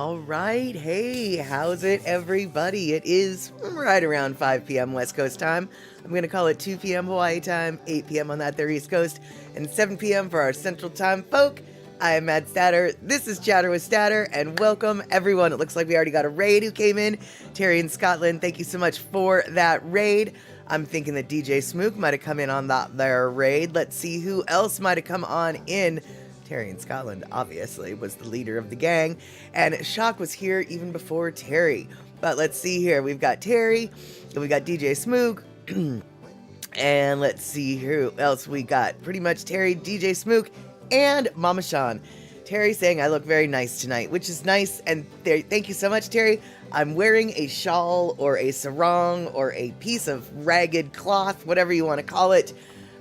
All right. Hey, how's it, everybody? It is right around 5 p.m. West Coast time. I'm going to call it 2 p.m. Hawaii time, 8 p.m. on that there East Coast, and 7 p.m. for our Central Time folk. I am Matt Statter. This is Chatter with Statter, and welcome, everyone. It looks like we already got a raid who came in. Terry in Scotland, thank you so much for that raid. I'm thinking that DJ Smook might have come in on that there raid. Let's see who else might have come on in. Terry in Scotland, obviously, was the leader of the gang, and Shock was here even before Terry. But let's see here. We've got Terry, and we got DJ Smook, and let's see who else we got. Pretty much Terry, DJ Smook, and Mama Sean. Terry saying I look very nice tonight, which is nice, and thank you so much, Terry. I'm wearing a shawl or a sarong or a piece of ragged cloth, whatever you want to call it.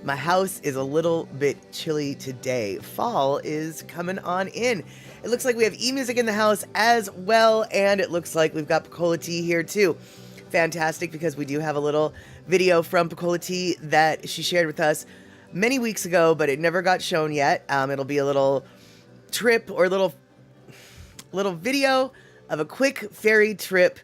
My house is a little bit chilly today. Fall is coming on in. It looks like we have e-music in the house as well, and it looks like we've got Pecola Tea here too. Fantastic, because we do have a little video from Pecola Tea that she shared with us many weeks ago, but it never got shown yet. It'll be a little trip or little video of a quick ferry trip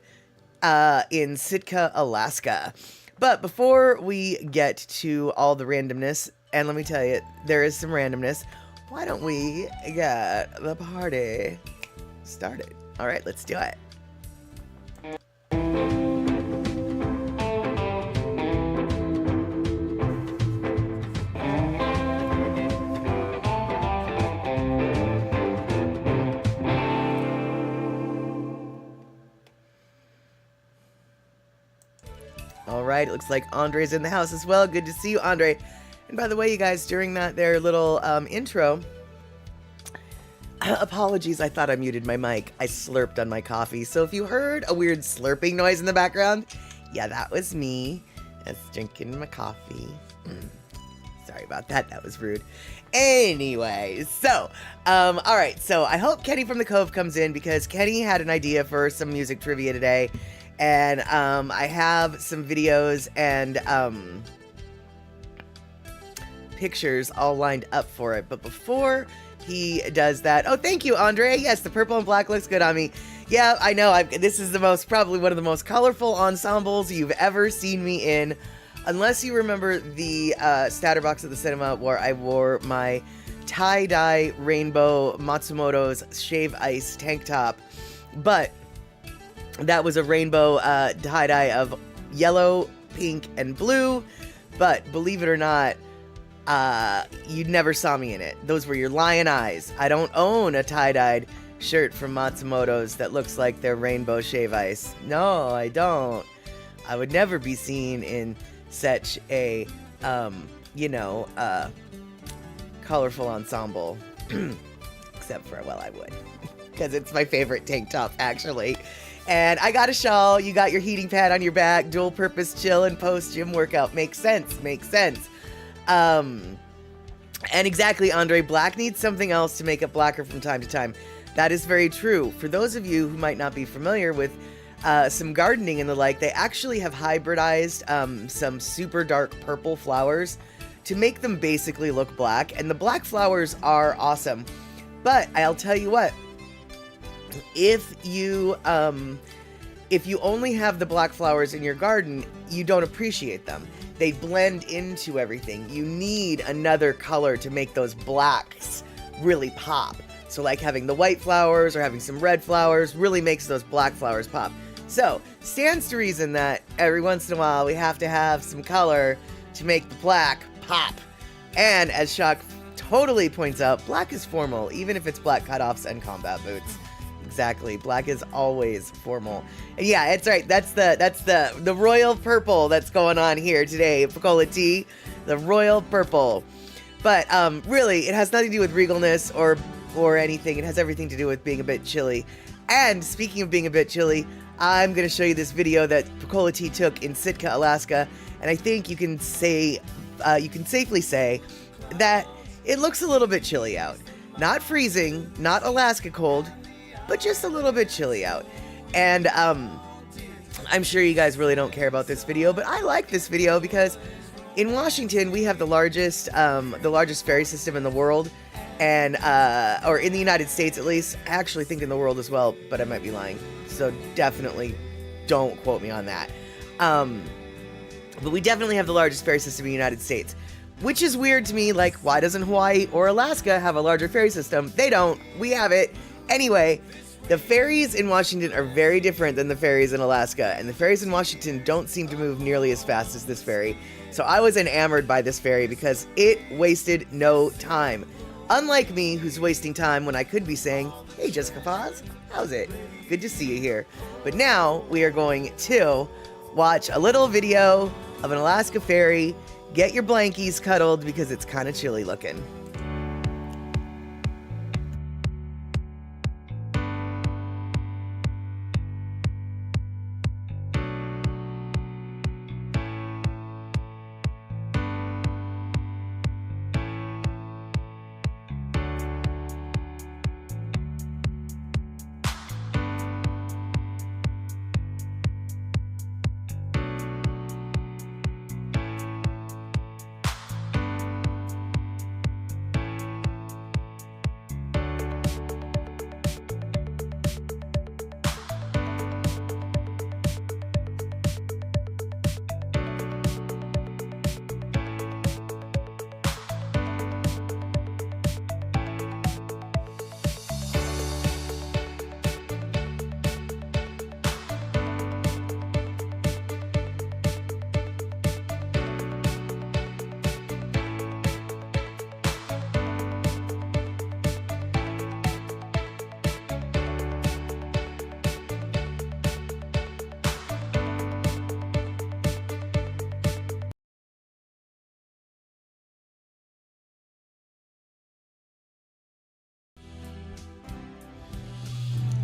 in Sitka, Alaska. But before we get to all the randomness, and let me tell you, there is some randomness, why don't we get the party started? All right, let's do it. Alright, it looks like Andre's in the house as well. Good to see you, Andre. And by the way, you guys, during their little intro, apologies, I thought I muted my mic. I slurped on my coffee. So if you heard a weird slurping noise in the background, yeah, that was me. I was drinking my coffee. Sorry about that. That was rude. Anyway, so, alright, so I hope Kenny from the Cove comes in, because Kenny had an idea for some music trivia today. And I have some videos and pictures all lined up for it. But before he does that, oh, thank you, Andre. Yes, the purple and black looks good on me. Yeah, I know. This is probably one of the most colorful ensembles you've ever seen me in. Unless you remember the Statterbox at the cinema where I wore my tie-dye rainbow Matsumoto's Shave Ice tank top. But that was a rainbow tie-dye of yellow, pink, and blue. But believe it or not, you never saw me in it. Those were your lion eyes. I don't own a tie-dyed shirt from Matsumoto's that looks like their rainbow shave ice. No, I don't. I would never be seen in such a, colorful ensemble. Except for, well, I would. Because it's my favorite tank top, actually. And I got a shawl, you got your heating pad on your back, dual purpose chill and post gym workout. Makes sense, makes sense. And exactly, Andre, black needs something else to make it blacker from time to time. That is very true. For those of you who might not be familiar with some gardening and the like, they actually have hybridized some super dark purple flowers to make them basically look black. And the black flowers are awesome. But I'll tell you what, if you only have the black flowers in your garden, you don't appreciate them. They blend into everything. You need another color to make those blacks really pop. So like having the white flowers or having some red flowers really makes those black flowers pop. So, stands to reason that every once in a while we have to have some color to make the black pop. And as Shock totally points out, black is formal, even if it's black cutoffs and combat boots. Exactly. Black is always formal. And yeah, it's right. That's the royal purple that's going on here today. Pecola Tea, the royal purple. But really, it has nothing to do with regalness or anything. It has everything to do with being a bit chilly. And speaking of being a bit chilly, I'm going to show you this video that Pecola Tea took in Sitka, Alaska. And I think you can safely say that it looks a little bit chilly out. Not freezing, not Alaska cold, but just a little bit chilly out. And I'm sure you guys really don't care about this video, but I like this video because in Washington we have the largest ferry system in the world, and or in the United States at least. I actually think in the world as well, but I might be lying. So definitely don't quote me on that. But we definitely have the largest ferry system in the United States, which is weird to me. Like, why doesn't Hawaii or Alaska have a larger ferry system? They don't. We have it. Anyway, the ferries in Washington are very different than the ferries in Alaska, and the ferries in Washington don't seem to move nearly as fast as this ferry. So I was enamored by this ferry because it wasted no time. Unlike me, who's wasting time when I could be saying, "Hey, Jessica Paz, how's it? Good to see you here." But now we are going to watch a little video of an Alaska ferry. Get your blankies cuddled because it's kind of chilly looking.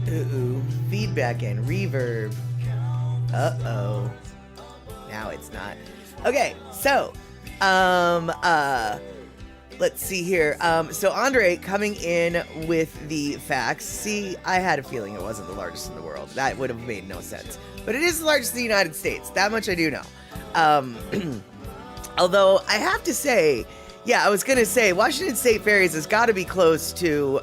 Ooh, feedback and reverb. Uh-oh. Now it's not. Okay, so, let's see here. So Andre coming in with the facts. See, I had a feeling it wasn't the largest in the world. That would have made no sense. But it is the largest in the United States. That much I do know. Although, I have to say, yeah, I was going to say, Washington State Ferries has got to be close to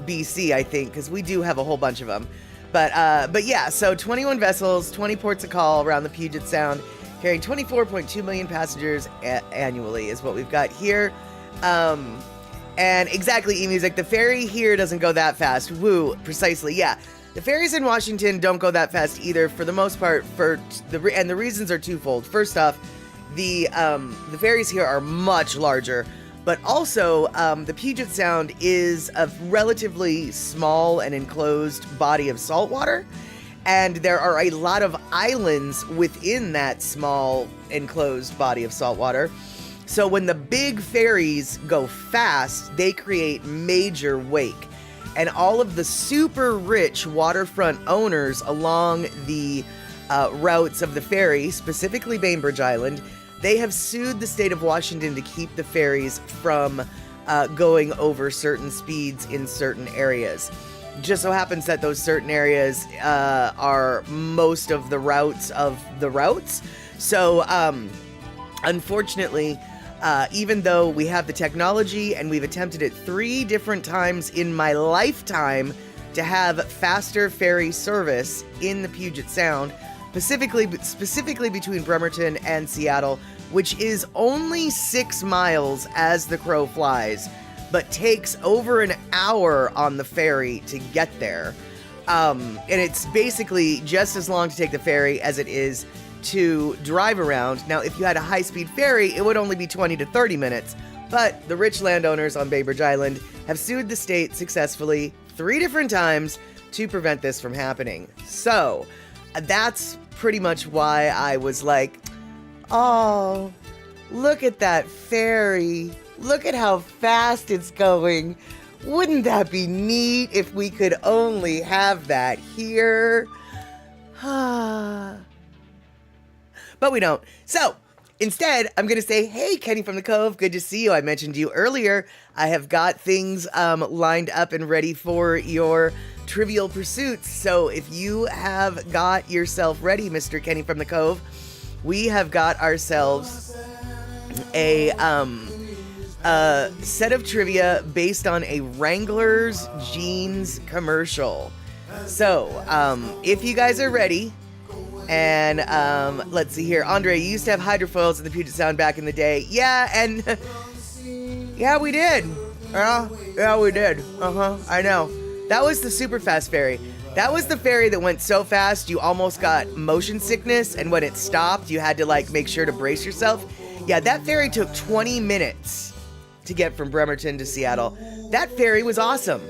BC, I think, because we do have a whole bunch of them. But yeah, so 21 vessels, 20 ports of call around the Puget Sound, carrying 24.2 million passengers annually is what we've got here. And exactly, eMusic, the ferry here doesn't go that fast. Woo, precisely, yeah. The ferries in Washington don't go that fast either, for the most part, and the reasons are twofold. First off, the ferries here are much larger. But also, the Puget Sound is a relatively small and enclosed body of saltwater, and there are a lot of islands within that small enclosed body of saltwater. So when the big ferries go fast, they create major wake. And all of the super rich waterfront owners along the routes of the ferry, specifically Bainbridge Island, they have sued the state of Washington to keep the ferries from going over certain speeds in certain areas. Just so happens that those certain areas are most of the routes of the routes. So, unfortunately, even though we have the technology and we've attempted it 3 different times in my lifetime to have faster ferry service in the Puget Sound, specifically between Bremerton and Seattle, which is only 6 miles as the crow flies, but takes over an hour on the ferry to get there. And it's basically just as long to take the ferry as it is to drive around. Now, if you had a high-speed ferry, it would only be 20 to 30 minutes, but the rich landowners on Bainbridge Island have sued the state successfully 3 different times to prevent this from happening. So, that's pretty much why I was like, oh, look at that ferry. Look at how fast it's going. Wouldn't that be neat if we could only have that here? But we don't. So, instead, I'm going to say, hey, Kenny from the Cove, good to see you. I mentioned you earlier. I have got things lined up and ready for your Trivial Pursuits. So if you have got yourself ready, Mr. Kenny from the Cove, we have got ourselves a set of trivia based on a Wrangler's jeans commercial. So, if you guys are ready, and let's see here. Andre, you used to have hydrofoils in the Puget Sound back in the day. Yeah, and yeah, we did. Yeah, we did. I know. That was the super fast ferry. That was the ferry that went so fast you almost got motion sickness, and when it stopped, you had to like make sure to brace yourself. Yeah, that ferry took 20 minutes to get from Bremerton to Seattle. That ferry was awesome.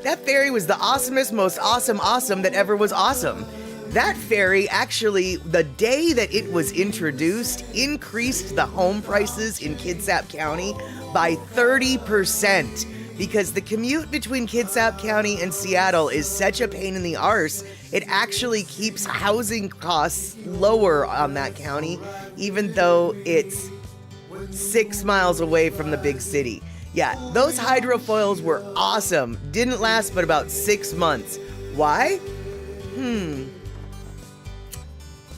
That ferry was the awesomest, most awesome that ever was awesome. That ferry actually, the day that it was introduced, increased the home prices in Kitsap County by 30%. Because the commute between Kitsap County and Seattle is such a pain in the arse, it actually keeps housing costs lower on that county, even though it's 6 miles away from the big city. Yeah, those hydrofoils were awesome. Didn't last but about 6 months. Why?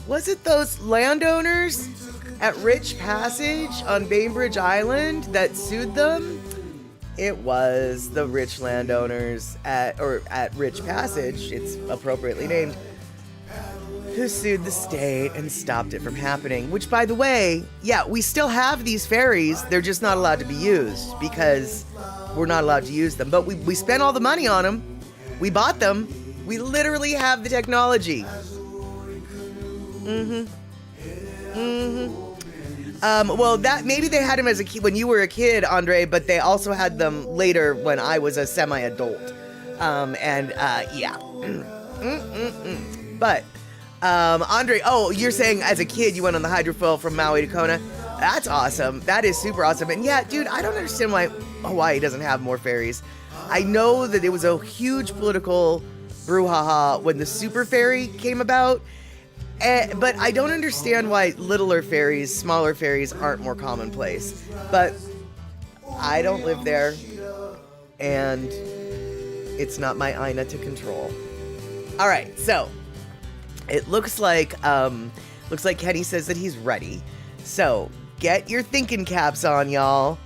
Was it those landowners at Rich Passage on Bainbridge Island that sued them? It was the rich landowners at Rich Passage, it's appropriately named, who sued the state and stopped it from happening. Which, by the way, yeah, we still have these ferries. They're just not allowed to be used because we're not allowed to use them. But we spent all the money on them. We bought them. We literally have the technology. Well, that maybe they had them as a kid when you were a kid, Andre, but they also had them later when I was a semi-adult. Yeah. But, Andre, oh, you're saying as a kid you went on the hydrofoil from Maui to Kona. That's awesome. That is super awesome. And yeah, dude, I don't understand why Hawaii doesn't have more ferries. I know that it was a huge political brouhaha when the super ferry came about. But I don't understand why littler ferries, smaller ferries aren't more commonplace. But I don't live there, and it's not my Aina to control. All right, so it looks like Kenny says that he's ready. So get your thinking caps on, y'all.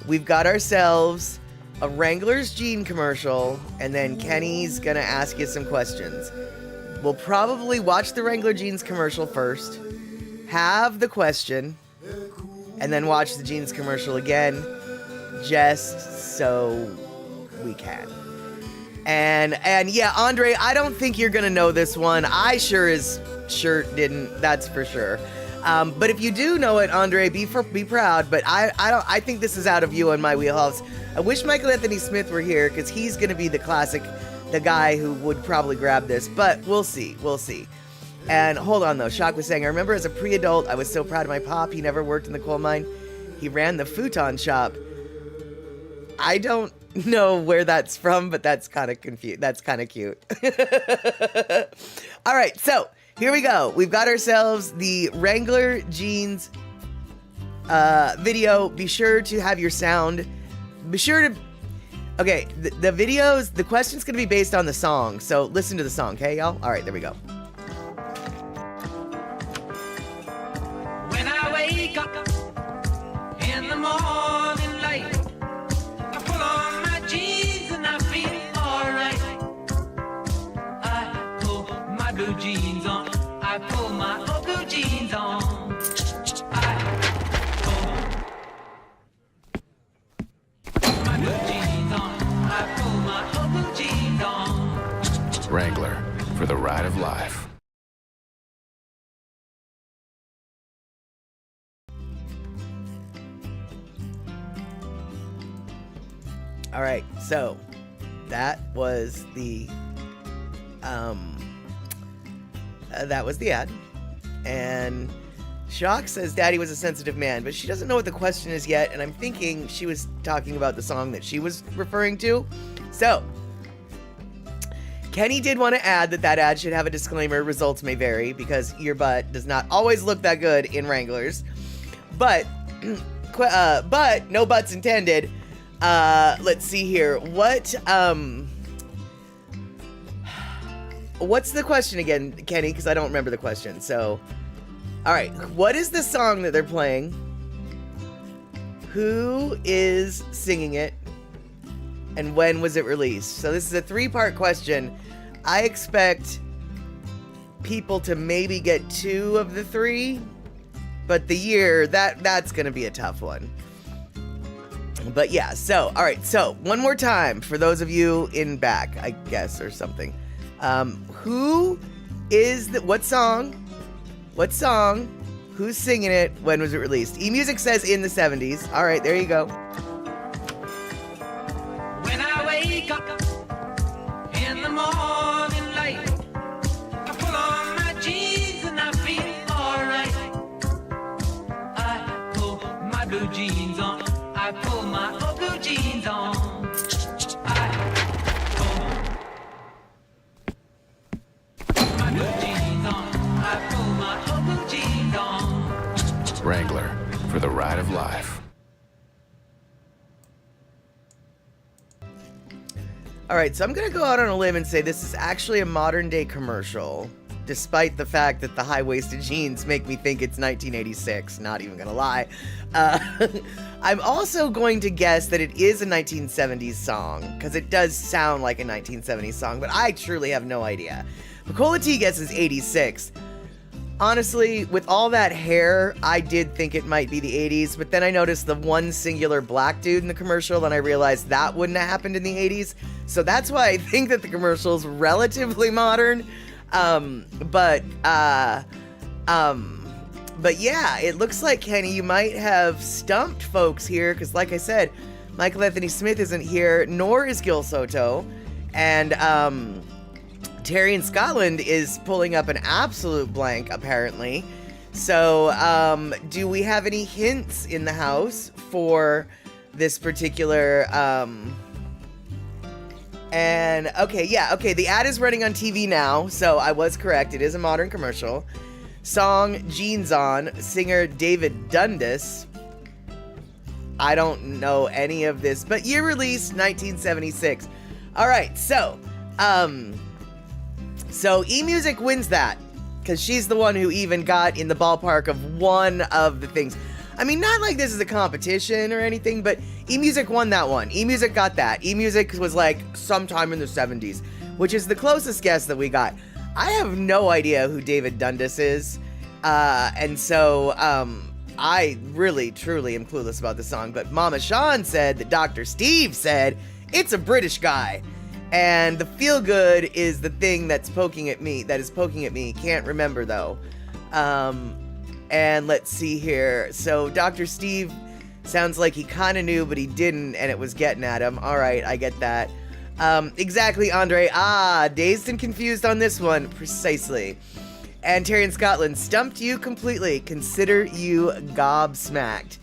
We've got ourselves a Wrangler's jean commercial, and then Kenny's gonna ask you some questions. We'll probably watch the Wrangler jeans commercial first, have the question, and then watch the jeans commercial again, just so we can. And yeah, Andre, I don't think you're gonna know this one. I sure didn't. That's for sure. But if you do know it, Andre, be proud. But I think this is out of you and my wheelhouse. I wish Michael Anthony Smith were here because he's gonna be the guy who would probably grab this, but we'll see. And hold on though, Shock was saying, I remember as a pre-adult, I was so proud of my pop. He never worked in the coal mine. He ran the futon shop. I don't know where that's from, but that's kind of cute. All right, so here we go. We've got ourselves the Wrangler jeans video. Be sure to have your sound. Okay, the question's gonna be based on the song, so listen to the song, okay, y'all? All right, there we go. When I wake up in the morning light, I pull on my jeans and I feel alright. I pull my blue jeans on, I pull my old blue jeans on. Wrangler, for the ride of life. All right, so that was the ad, and Shock says Daddy was a sensitive man, but she doesn't know what the question is yet, and I'm thinking she was talking about the song that she was referring to. So Kenny did want to add that ad should have a disclaimer, results may vary, because your butt does not always look that good in Wranglers. But no butts intended. Let's see here. What's the question again, Kenny? Because I don't remember the question. So, all right. What is the song that they're playing? Who is singing it? And when was it released? So this is a 3-part question. I expect people to maybe get 2 of the 3, but the year, that's going to be a tough one. But yeah, so, all right, so one more time for those of you in back, I guess, or something. Who is what song, who's singing it, when was it released? eMusic says in the 70s. All right, there you go. When I wake up in the morning light, I pull on my jeans and I feel alright. I pull my blue jeans on. I pull my old blue jeans on. I pull my blue jeans on. I pull my old blue jeans on. Wrangler, for the ride of life. All right, so I'm going to go out on a limb and say this is actually a modern day commercial, despite the fact that the high-waisted jeans make me think it's 1986, not even going to lie. I'm also going to guess that it is a 1970s song, because it does sound like a 1970s song, but I truly have no idea. Macola T guesses 86. Honestly, with all that hair, I did think it might be the 80s, but then I noticed the one singular black dude in the commercial, and I realized that wouldn't have happened in the 80s. So that's why I think that the commercial's relatively modern. But yeah, it looks like, Kenny, you might have stumped folks here, because like I said, Michael Anthony Smith isn't here, nor is Gil Soto, and Terry in Scotland is pulling up an absolute blank, apparently. So, do we have any hints in the house for this particular, and, okay, the ad is running on TV now, so I was correct, it is a modern commercial. Song, Jeans On, singer David Dundas. I don't know any of this, but year release, 1976. Alright, so eMusic wins that, because she's the one who even got in the ballpark of one of the things. I mean, not like this is a competition or anything, but eMusic won that one. eMusic got that. eMusic was like sometime in the 70s, which is the closest guess that we got. I have no idea who David Dundas is, and so I really, truly am clueless about the song, but Mama Sean said that Dr. Steve said it's a British guy. And the feel good is the thing that is poking at me. Can't remember though. And let's see here. So Dr. Steve sounds like he kind of knew, but he didn't, and it was getting at him. All right, I get that. Exactly, Andre. Dazed and confused on this one. Precisely. And Terry in Scotland stumped you completely. Consider you gobsmacked.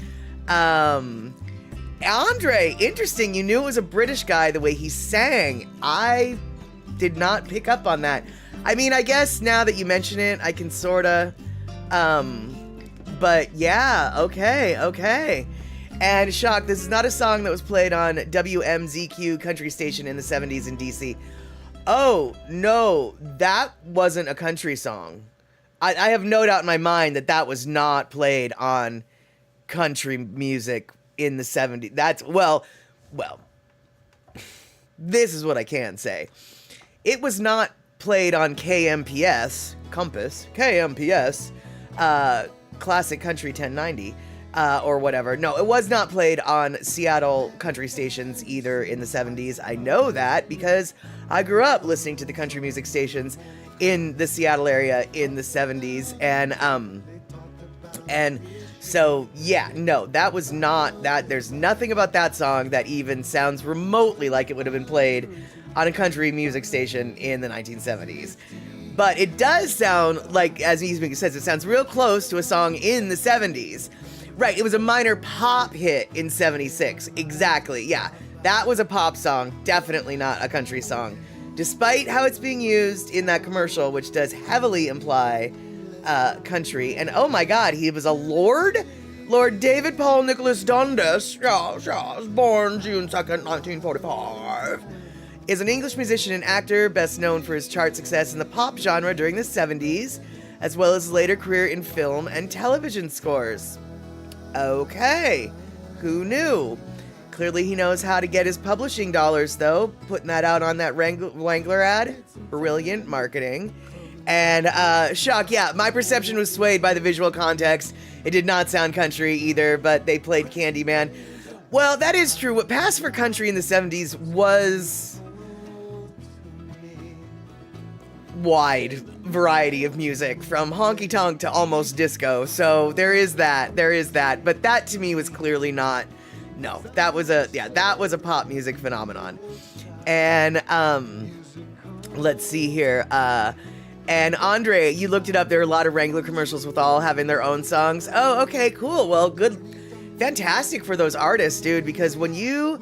Andre, interesting. You knew it was a British guy the way he sang. I did not pick up on that. I mean, I guess now that you mention it, I can sorta, but yeah, okay. And shock, this is not a song that was played on WMZQ country station in the 70s in DC. Oh, no, that wasn't a country song. I have no doubt in my mind that that was not played on country music in the 70s. That's, well, this is what I can say. It was not played on KMPS, Classic Country 1090, or whatever. No, it was not played on Seattle country stations either in the 70s. I know that because I grew up listening to the country music stations in the Seattle area in the 70s, and so, yeah, no, that was not that. There's nothing about that song that even sounds remotely like it would have been played on a country music station in the 1970s. But it does sound like, as eMusic says, it sounds real close to a song in the 70s. Right, it was a minor pop hit in 76. Exactly, yeah. That was a pop song, definitely not a country song. Despite how it's being used in that commercial, which does heavily imply country. And oh my god, he was a lord? Lord David Paul Nicholas Dundas, yes, born June 2nd, 1945, is an English musician and actor best known for his chart success in the pop genre during the 70s, as well as later career in film and television scores. Okay, Who knew? Clearly he knows how to get his publishing dollars, though, putting that out on that Wrangler ad. Brilliant marketing. And shock, yeah, my perception was swayed by the visual context. It did not sound country either, but they played Candyman. Well, that is true. What passed for country in the 70s was wide variety of music, from honky tonk to almost disco. So there is that. But that to me was clearly not. No, that was a pop music phenomenon. And let's see here. And Andre, you looked it up. There are a lot of Wrangler commercials with all having their own songs. Oh, okay, cool. Well, good. Fantastic for those artists, dude, because when you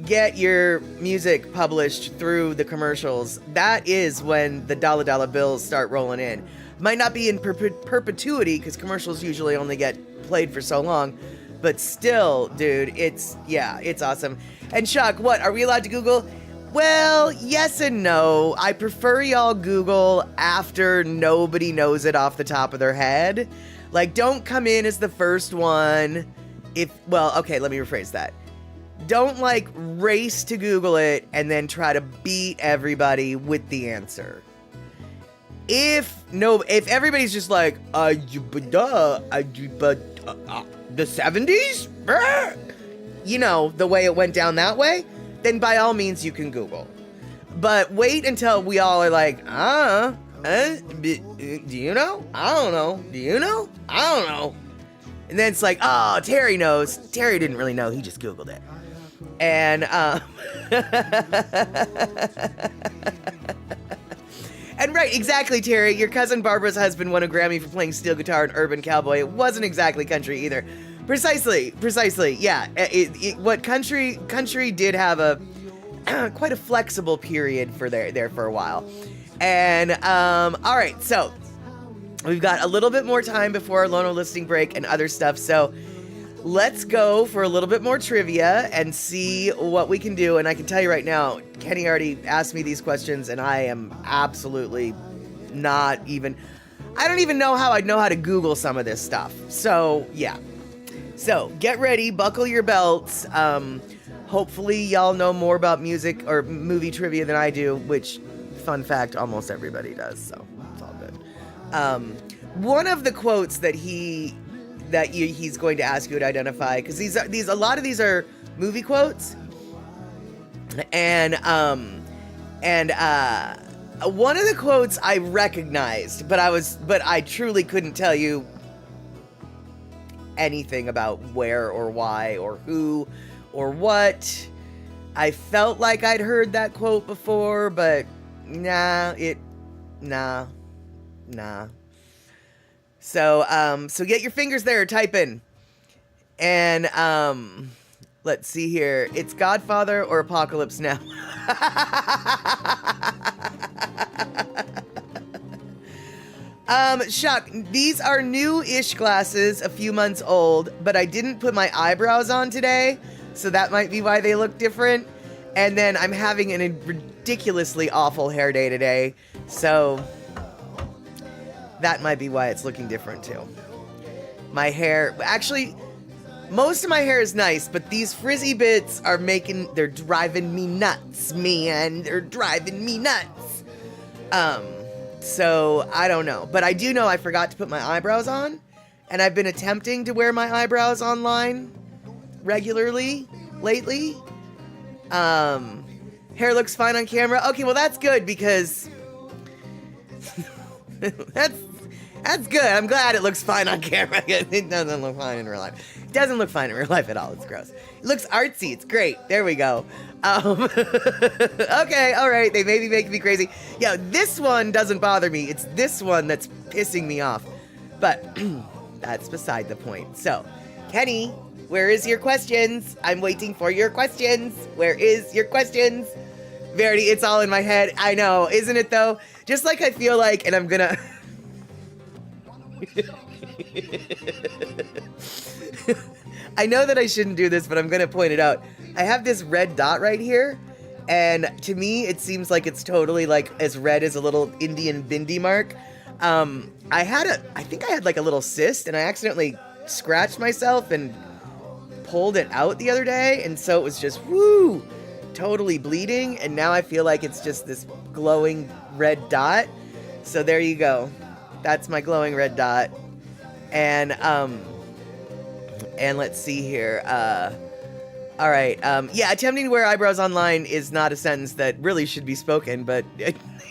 get your music published through the commercials, that is when the dollar bills start rolling in. Might not be in perpetuity, because commercials usually only get played for so long, but still, dude, it's awesome. And Chuck, what, are we allowed to Google? Well, yes and no. I prefer y'all Google after nobody knows it off the top of their head. Like, don't come in as the first one. Okay, let me rephrase that. Don't race to Google it and then try to beat everybody with the answer. If everybody's just like, the 70s? You know, the way it went down that way, then by all means you can Google. But wait until we all are like, do you know? I don't know. Do you know? I don't know. And then it's like, oh, Terry knows. Terry didn't really know. He just Googled it. And, and right, exactly, Terry. Your cousin Barbara's husband won a Grammy for playing steel guitar in Urban Cowboy. It wasn't exactly country either. Precisely. Yeah. What country did have a quite a flexible period for there for a while. And, all right, so we've got a little bit more time before our Lono listing break and other stuff, so let's go for a little bit more trivia and see what we can do. And I can tell you right now, Kenny already asked me these questions, and I am absolutely not even... I don't even know how I'd know how to Google some of this stuff. So, yeah. So, get ready, buckle your belts. Hopefully y'all know more about music or movie trivia than I do, which, fun fact, almost everybody does, so it's all good. One of the quotes that he's going to ask you to identify, because a lot of these are movie quotes, and one of the quotes I recognized, but I truly couldn't tell you anything about where or why or who or what. I felt like I'd heard that quote before, but nah. So get your fingers there, type in. And let's see here. It's Godfather or Apocalypse Now. Chuck, these are new-ish glasses, a few months old, but I didn't put my eyebrows on today, so that might be why they look different. And then I'm having a ridiculously awful hair day today, so that might be why it's looking different too. My hair, actually, most of my hair is nice, but these frizzy bits they're driving me nuts, man. They're driving me nuts. So I don't know, but I do know I forgot to put my eyebrows on, and I've been attempting to wear my eyebrows online regularly lately. Hair looks fine on camera. Okay, well that's good, because that's good. I'm glad it looks fine on camera. It doesn't look fine in real life. It doesn't look fine in real life at all. It's gross. It looks artsy. It's great. There we go. Okay, all right. They may be making me crazy. Yeah, this one doesn't bother me. It's this one that's pissing me off. But that's beside the point. So, Kenny, where is your questions? I'm waiting for your questions. Where is your questions? Verity, it's all in my head. I know, isn't it though? Just like I feel like, and I'm gonna... I know that I shouldn't do this, but I'm gonna point it out. I have this red dot right here, and to me, it seems like it's totally like as red as a little Indian bindi mark. I think I had like a little cyst, and I accidentally scratched myself and pulled it out the other day, and so it was just, woo, totally bleeding, and now I feel like it's just this glowing red dot. So there you go. That's my glowing red dot. And let's see here. All right. Yeah, attempting to wear eyebrows online is not a sentence that really should be spoken, but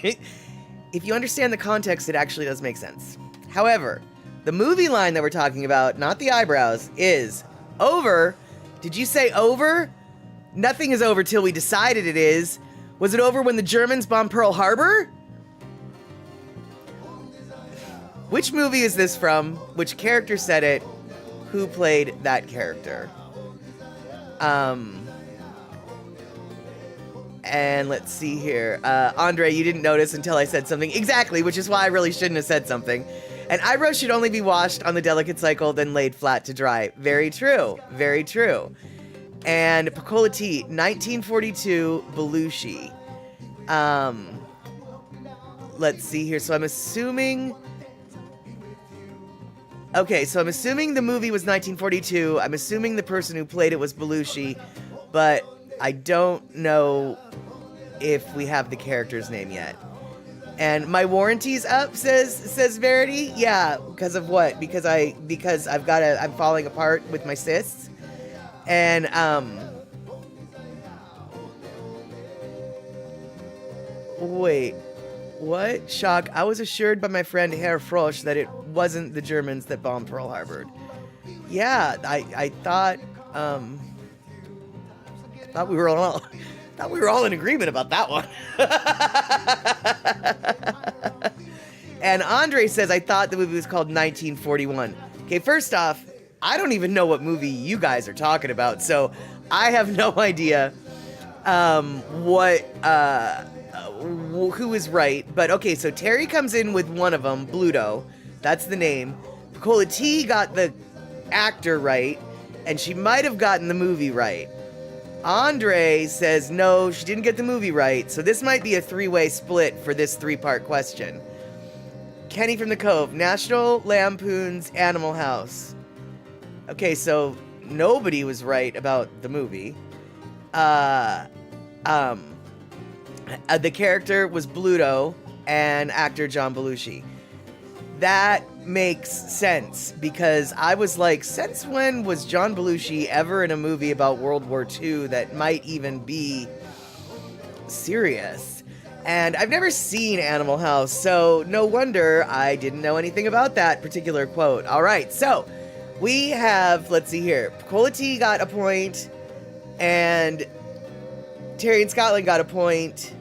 if you understand the context, it actually does make sense. However, the movie line that we're talking about, not the eyebrows, is over. Did you say over? Nothing is over till we decided it is. Was it over when the Germans bombed Pearl Harbor? Which movie is this from? Which character said it? Who played that character? And let's see here. Andre, you didn't notice until I said something. Exactly, which is why I really shouldn't have said something. And eyebrows should only be washed on the delicate cycle, then laid flat to dry. Very true. Very true. And Pecola Tea, 1942, Belushi. Let's see here. So I'm assuming... Okay, so I'm assuming the movie was 1942. I'm assuming the person who played it was Belushi. But I don't know if we have the character's name yet. And my warranty's up, says Verity. Yeah, because of what? Because I'm falling apart with my cysts. And wait, what? Shock. I was assured by my friend Herr Frosch that it wasn't the Germans that bombed Pearl Harbor. Yeah, I thought we were all in agreement about that one. And Andre says, I thought the movie was called 1941. Okay, first off, I don't even know what movie you guys are talking about, so I have no idea who is right. But okay, so Terry comes in with one of them, Bluto. That's the name. Pecola T got the actor right, and she might have gotten the movie right. Andre says no, she didn't get the movie right, so this might be a three-way split for this three-part question. Kenny from the Cove, National Lampoon's Animal House. Okay, so nobody was right about the movie. The character was Bluto and actor John Belushi. That makes sense because I was like, since when was John Belushi ever in a movie about World War II that might even be serious? And I've never seen Animal House, so no wonder I didn't know anything about that particular quote. All right, so we have, let's see here, Pecola T got a point, and Terry and Scotland got a point,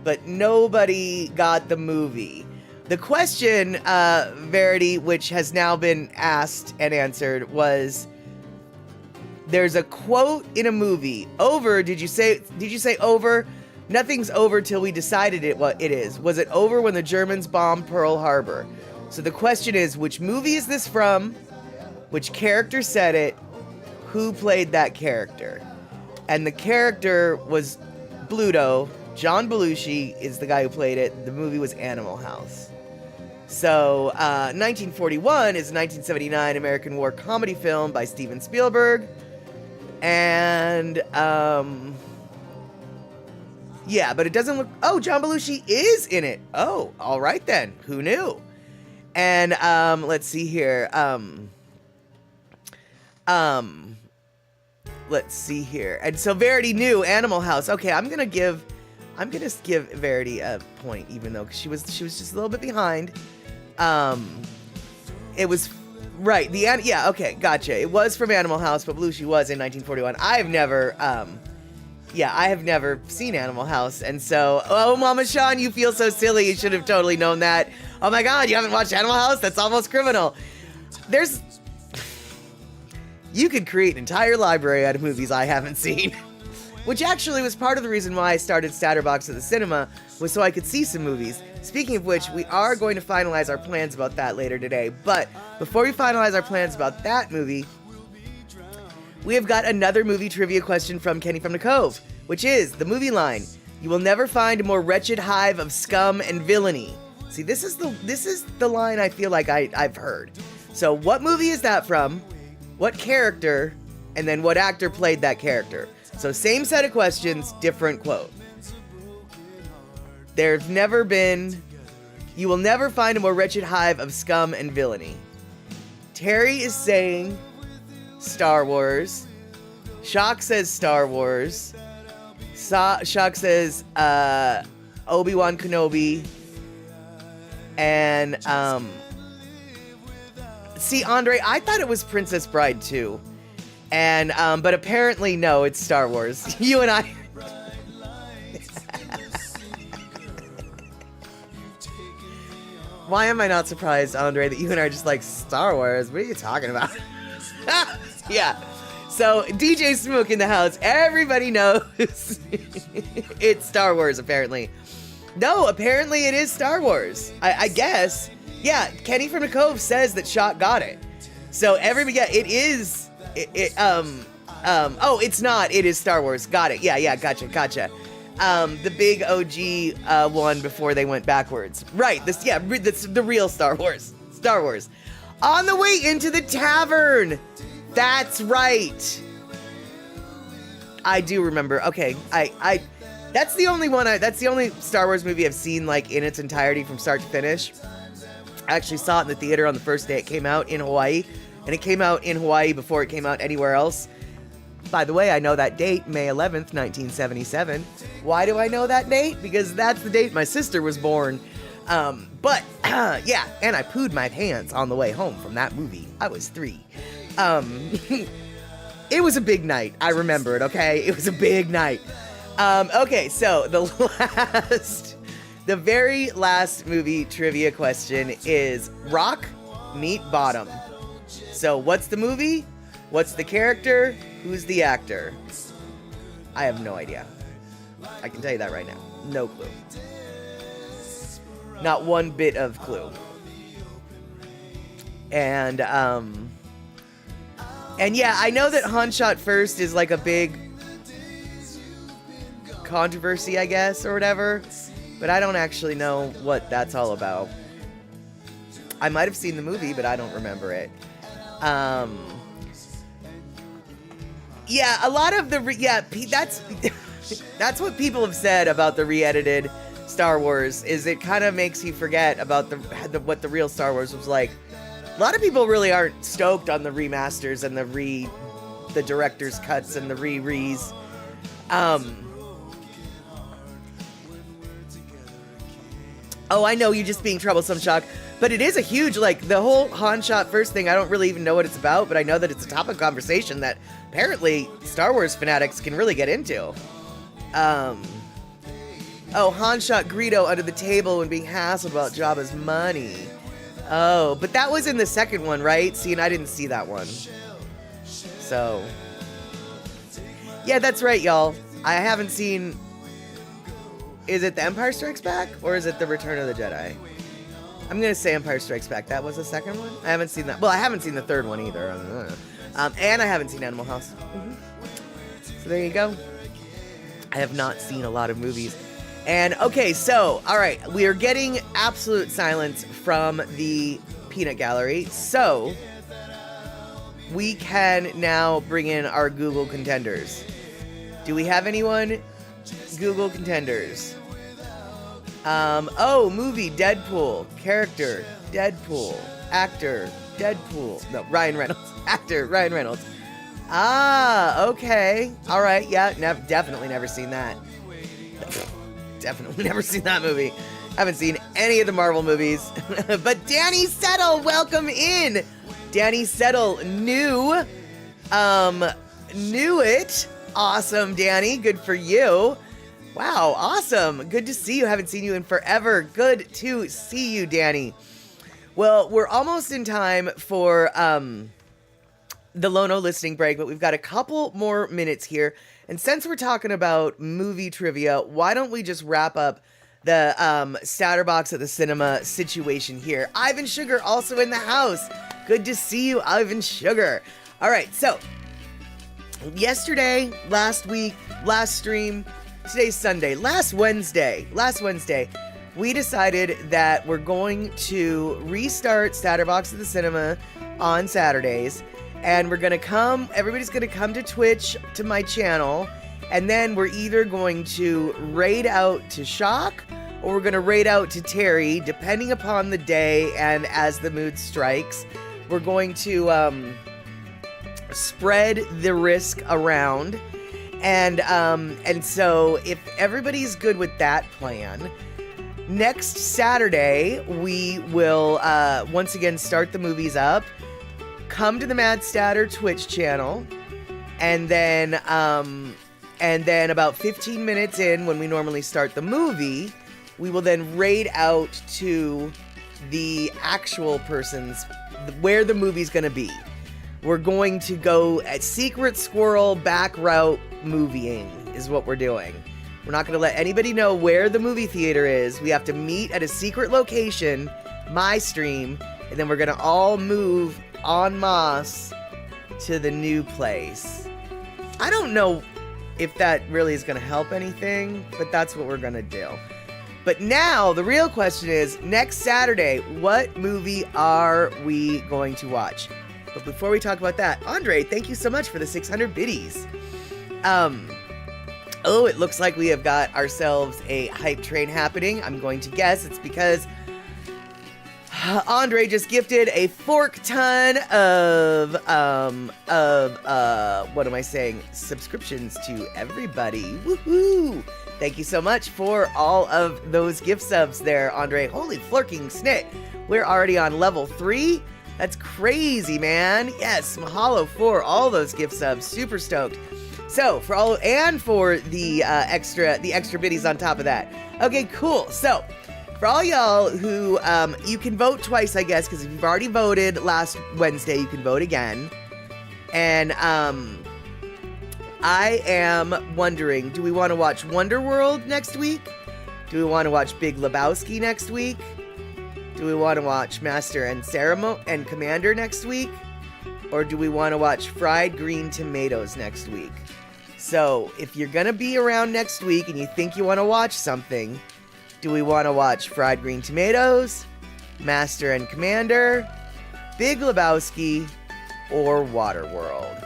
but nobody got the movie. The question, Verity, which has now been asked and answered, was, there's a quote in a movie. Over, did you say over? Nothing's over till we decided what it is. Was it over when the Germans bombed Pearl Harbor? So the question is, which movie is this from? Which character said it? Who played that character? And the character was Bluto. John Belushi is the guy who played it. The movie was Animal House. So, 1941 is a 1979 American war comedy film by Steven Spielberg. And, yeah, but it doesn't look... Oh, John Belushi is in it. Oh, all right then. Who knew? And, let's see here. Let's see here. And so Verity knew Animal House. Okay, I'm gonna give Verity a point, even though she was just a little bit behind. It was right. Yeah, okay, gotcha. It was from Animal House, but Belushi was in 1941. I have never seen Animal House, and so, oh, Mama Sean, you feel so silly. You should have totally known that. Oh my God, you haven't watched Animal House? That's almost criminal. You could create an entire library out of movies I haven't seen. Which actually was part of the reason why I started Statterbox at the cinema, was so I could see some movies. Speaking of which, we are going to finalize our plans about that later today. But before we finalize our plans about that movie, we have got another movie trivia question from Kenny from the Cove, which is the movie line, "You will never find a more wretched hive of scum and villainy." See, this is the line I feel like I've heard. So what movie is that from? What character and then what actor played that character. So same set of questions, different quote. There's never been, you will never find a more wretched hive of scum and villainy. Terry is saying Star Wars. Shock says Star Wars. Shock says Obi-Wan Kenobi. And see, Andre, I thought it was Princess Bride too. And but apparently no, it's Star Wars. You and I Why am I not surprised, Andre, that you and I are just like, Star Wars? What are you talking about? Yeah. So, DJ Smook in the house. Everybody knows it's Star Wars, apparently. No, apparently it is Star Wars. I guess. Yeah, Kenny from the Cove says that Shock got it. So, everybody, yeah, it is. Oh, it's not. It is Star Wars. Got it. Yeah, gotcha. The big OG one before they went backwards. Right, that's the real Star Wars. Star Wars. On the way into the tavern. That's right. I do remember. Okay, I that's the only one that's the only Star Wars movie I've seen like in its entirety from start to finish. I actually saw it in the theater on the first day it came out in Hawaii, and it came out in Hawaii before it came out anywhere else. By the way, I know that date, May 11th, 1977. Why do I know that date? Because that's the date my sister was born. But yeah, and I pooed my pants on the way home from that movie. I was 3. It was a big night. I remember it, okay? It was a big night. Okay, so the very last movie trivia question is rock, meet bottom. So what's the movie? What's the character? Who's the actor? I have no idea. I can tell you that right now. No clue. Not one bit of clue. And yeah, I know that Han Shot First is like a big controversy, I guess, or whatever. But I don't actually know what that's all about. I might have seen the movie, but I don't remember it. Yeah, a lot of that's what people have said about the re-edited Star Wars, is it kind of makes you forget about what the real Star Wars was like. A lot of people really aren't stoked on the remasters and the director's cuts and the re-res. Oh, I know, you're just being troublesome, Shock. But it is a huge, like, the whole Han Shot First thing, I don't really even know what it's about, but I know that it's a topic of conversation that apparently Star Wars fanatics can really get into. Oh, Han shot Greedo under the table when being hassled about Jabba's money. Oh, but that was in the second one, right? See, and I didn't see that one. So, yeah, that's right, y'all. I haven't seen... Is it The Empire Strikes Back, or is it The Return of the Jedi? I'm going to say Empire Strikes Back. That was the second one? I haven't seen that. Well, I haven't seen the third one either. And I haven't seen Animal House. So there you go. I have not seen a lot of movies. And, okay, so, all right. We are getting absolute silence from the Peanut Gallery. So, we can now bring in our Google contenders. Do we have anyone? Google contenders. Movie, Deadpool. Character, Deadpool. Actor, Deadpool. No, Ryan Reynolds. Actor, Ryan Reynolds. Ah, okay. All right, yeah, definitely never seen that. Definitely never seen that movie. Haven't seen any of the Marvel movies. But Danny Settle, welcome in. Danny Settle knew it. Awesome, Danny. Good for you. Wow, awesome. Good to see you. Haven't seen you in forever. Good to see you, Danny. Well, we're almost in time for the Lono listening break, but we've got a couple more minutes here. And since we're talking about movie trivia, why don't we just wrap up the Statterbox at the Cinema situation here. Ivan Sugar also in the house. Good to see you, Ivan Sugar. All right, so yesterday, last week, last stream, today's Sunday, last Wednesday, we decided that we're going to restart Statterbox at the Cinema on Saturdays. And everybody's gonna come to Twitch, to my channel, and then we're either going to raid out to Shock, or we're gonna raid out to Terry, depending upon the day and as the mood strikes. We're going to spread the risk around, and so if everybody's good with that plan, next Saturday we will once again start the movies up. Come to the Mad Statter Twitch channel, and then about 15 minutes in, when we normally start the movie, we will then raid out to the actual person's, where the movie's gonna be. We're going to go at Secret Squirrel back route movieing is what we're doing. We're not gonna let anybody know where the movie theater is. We have to meet at a secret location, my stream, and then we're gonna all move en masse to the new place. I don't know if that really is going to help anything, but that's what we're going to do. But now the real question is, next Saturday, what movie are we going to watch? But before we talk about that, Andre, thank you so much for the 600 biddies. Oh, it looks like we have got ourselves a hype train happening. I'm going to guess it's because Andre just gifted a fork ton of what am I saying? Subscriptions to everybody. Woohoo! Thank you so much for all of those gift subs there, Andre. Holy flirking snit. We're already on level 3. That's crazy, man. Yes, mahalo for all those gift subs. Super stoked. So, for all, and for the extra biddies on top of that. Okay, cool. So, for all y'all who, you can vote twice, I guess, because if you've already voted last Wednesday, you can vote again. And, I am wondering, do we want to watch Wonderworld next week? Do we want to watch Big Lebowski next week? Do we want to watch Master and Commander next week? Or do we want to watch Fried Green Tomatoes next week? So, if you're gonna be around next week and you think you want to watch something, do we want to watch Fried Green Tomatoes, Master and Commander, Big Lebowski, or Waterworld?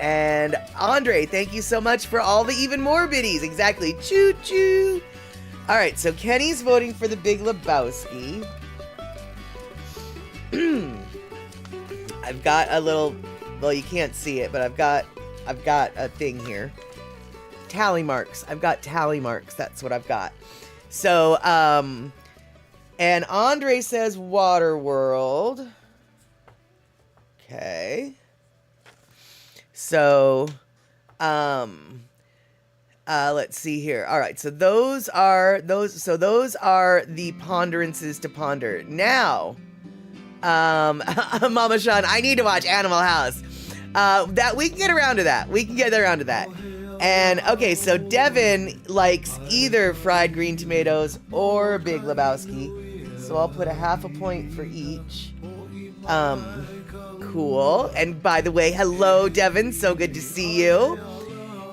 And Andre, thank you so much for all the even more biddies. Exactly. Choo choo. All right, so Kenny's voting for the Big Lebowski. I've got a little, well, you can't see it, but I've got a thing here. Tally marks. I've got tally marks. That's what I've got. So, and Andre says Waterworld. Okay. So, let's see here. All right. So those are the ponderances to ponder. Now, Mama Sean, I need to watch Animal House. That we can get around to that. And okay, so Devin likes either Fried Green Tomatoes or Big Lebowski. So I'll put a half a point for each. Cool. And by the way, hello, Devin. So good to see you.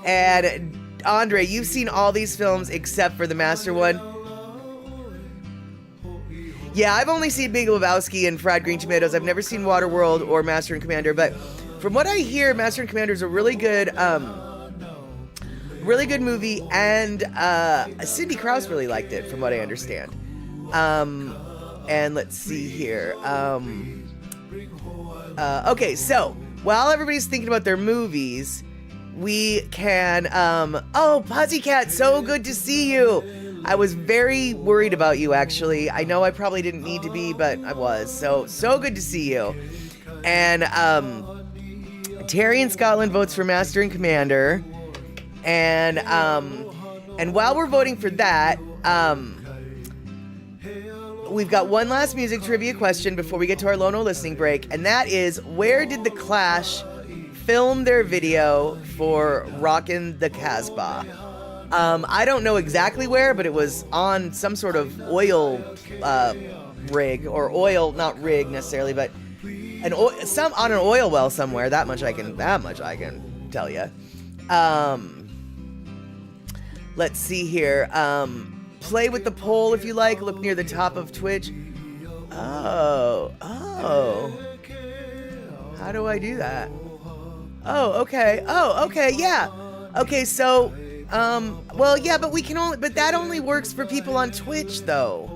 And Andre, you've seen all these films except for the Master one. Yeah, I've only seen Big Lebowski and Fried Green Tomatoes. I've never seen Waterworld or Master and Commander, but from what I hear, Master and Commander is a really good movie, and Cindy Krause really liked it, from what I understand. And let's see here. Okay, so while everybody's thinking about their movies, we can. Oh, Pussycat, so good to see you. I was very worried about you, actually. I know I probably didn't need to be, but I was. So good to see you. And Terry in Scotland votes for Master and Commander. And while we're voting for that, we've got one last music trivia question before we get to our Lono listening break, and that is, where did The Clash film their video for Rockin' the Casbah? I don't know exactly where, but it was on some sort of oil rig, or oil, not rig necessarily, but on an oil well somewhere. That much I can tell you. Let's see here. Play with the poll if you like. Look near the top of Twitch. Oh. How do I do that? Oh, okay. Oh, okay. Yeah. Okay. So, well, yeah, but we can only, but that only works for people on Twitch, though.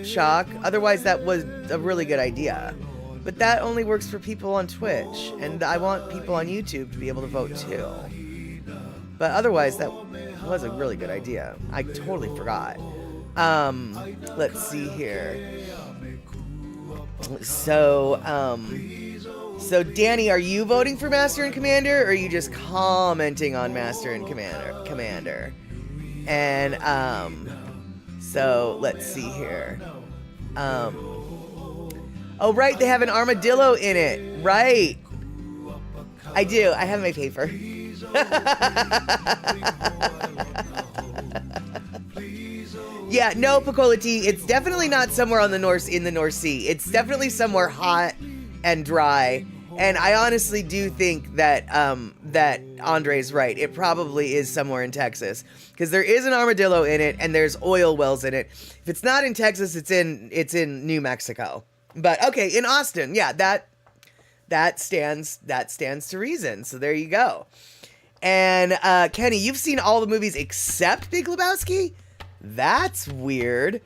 Shock. Otherwise, that was a really good idea. But that only works for people on Twitch, and I want people on YouTube to be able to vote too. But otherwise, that was a really good idea. I totally forgot. Let's see here. So, so Danny, are you voting for Master and Commander, or are you just commenting on Master and Commander? And, so let's see here. Oh, right, they have an armadillo in it. Right. I do. I have my paper. Yeah, no, Picola Tea, it's definitely not somewhere in the North Sea. It's definitely somewhere hot and dry. And I honestly do think that that Andre's right. It probably is somewhere in Texas, because there is an armadillo in it and there's oil wells in it. If it's not in Texas, it's in New Mexico. But okay, in Austin, yeah, that stands to reason. So there you go. And Kenny, you've seen all the movies except Big Lebowski? That's weird.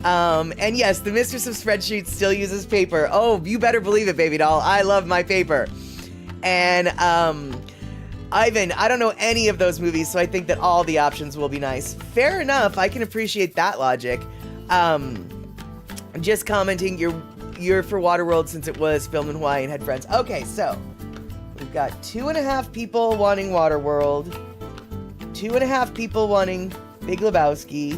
And yes, the Mistress of Spreadsheets still uses paper. Oh, you better believe it, baby doll. I love my paper. And Ivan, I don't know any of those movies, so I think that all the options will be nice. Fair enough. I can appreciate that logic. Just commenting, you're for Waterworld since it was filmed in Hawaii and had friends. Okay, so we've got 2.5 people wanting Waterworld, 2.5 people wanting Big Lebowski,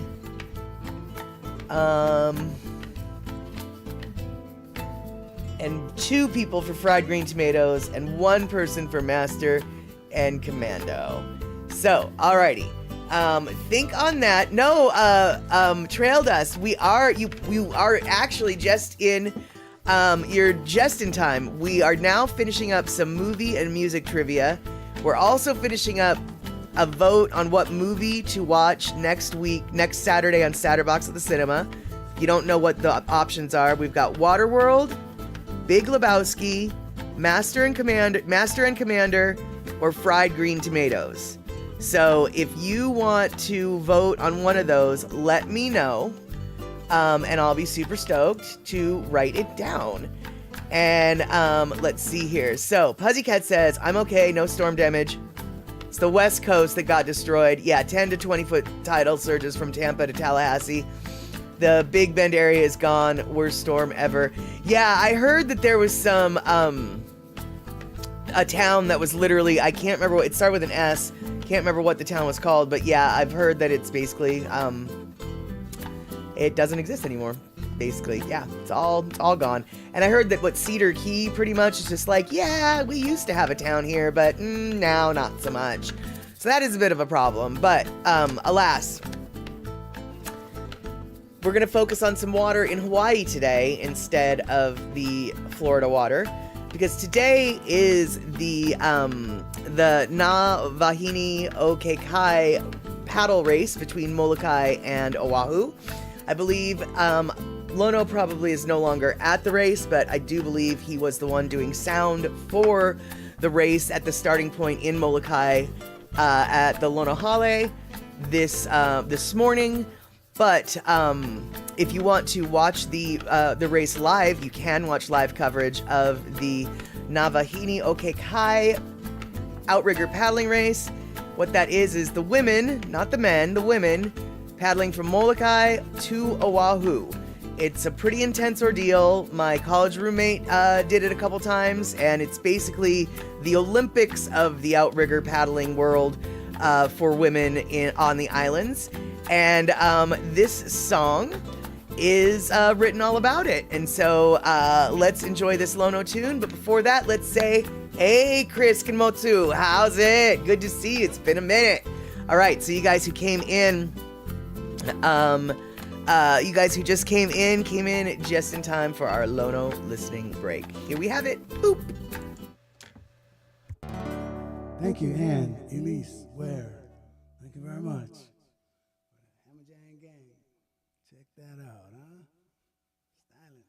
and 2 people for Fried Green Tomatoes, and 1 person for Master and Commando. So, alrighty. Think on that. No, Trail Dust, you are actually just in, you're just in time. We are now finishing up some movie and music trivia. We're also finishing up a vote on what movie to watch next Saturday on Satterbox at the cinema. If you don't know what the options are, we've got Waterworld, Big Lebowski, Master and Commander, or Fried Green Tomatoes. So if you want to vote on one of those, let me know, and I'll be super stoked to write it down. And let's see here. So Puzzycat says, I'm okay, no storm damage. It's the West Coast that got destroyed. Yeah, 10 to 20 foot tidal surges from Tampa to Tallahassee. The Big Bend area is gone. Worst storm ever. Yeah, I heard that there was some, a town that was literally, I can't remember what, it started with an S. Can't remember what the town was called, but yeah, I've heard that it's basically, it doesn't exist anymore. Basically, yeah, it's all gone. And I heard that Cedar Key pretty much is just like, yeah, we used to have a town here, but now not so much. So that is a bit of a problem, but alas, we're gonna focus on some water in Hawaii today instead of the Florida water, because today is the Na Vahine o Kekai paddle race between Molokai and Oahu. I believe Lono probably is no longer at the race, but I do believe he was the one doing sound for the race at the starting point in Molokai at the Lono Hale this morning. But if you want to watch the race live, you can watch live coverage of the Na Vahine o Kekai outrigger paddling race. What that is the women, not the men, the women, paddling from Molokai to Oahu. It's a pretty intense ordeal. My college roommate did it a couple times, and it's basically the Olympics of the outrigger paddling world for women on the islands. And this song is written all about it. And so let's enjoy this Lono tune. But before that, let's say, hey, Chris Kinmotsu, how's it? Good to see you. It's been a minute. All right, so you guys who came in, you guys who just came in just in time for our Lono listening break. Here we have it. Boop. Thank you, Ann, Elise, Ware. Thank you very much. Hammerjang Gang. Check that out, huh? Styling.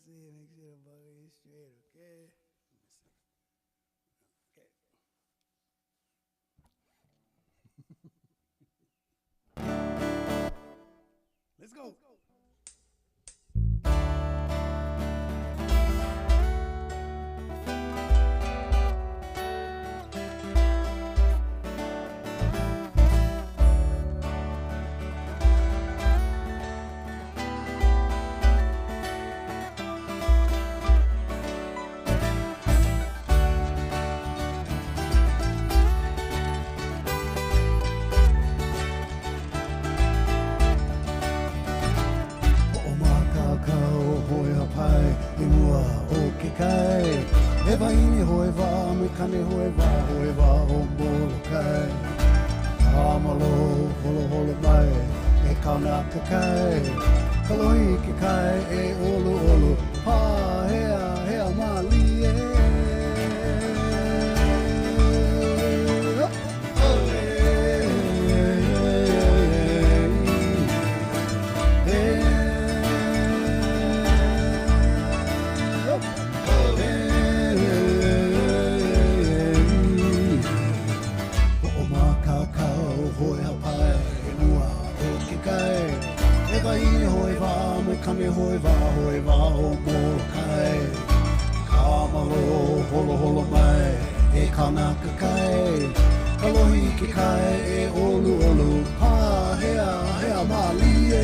see. Make sure the bugger is straight, okay? Okay. Let's go. E vaini hoe wā, me kane hoe wā o molo kai. Amalo, holo holo mai, e kauna ka kai. Kalohi ke kai, e olu olu, pā hea mali e. Kane hoi wā o mō kai. Kāmalo, holo holo mai, e kānaka kai. Kalohi ke kai, e olu olu, pā hea mali e.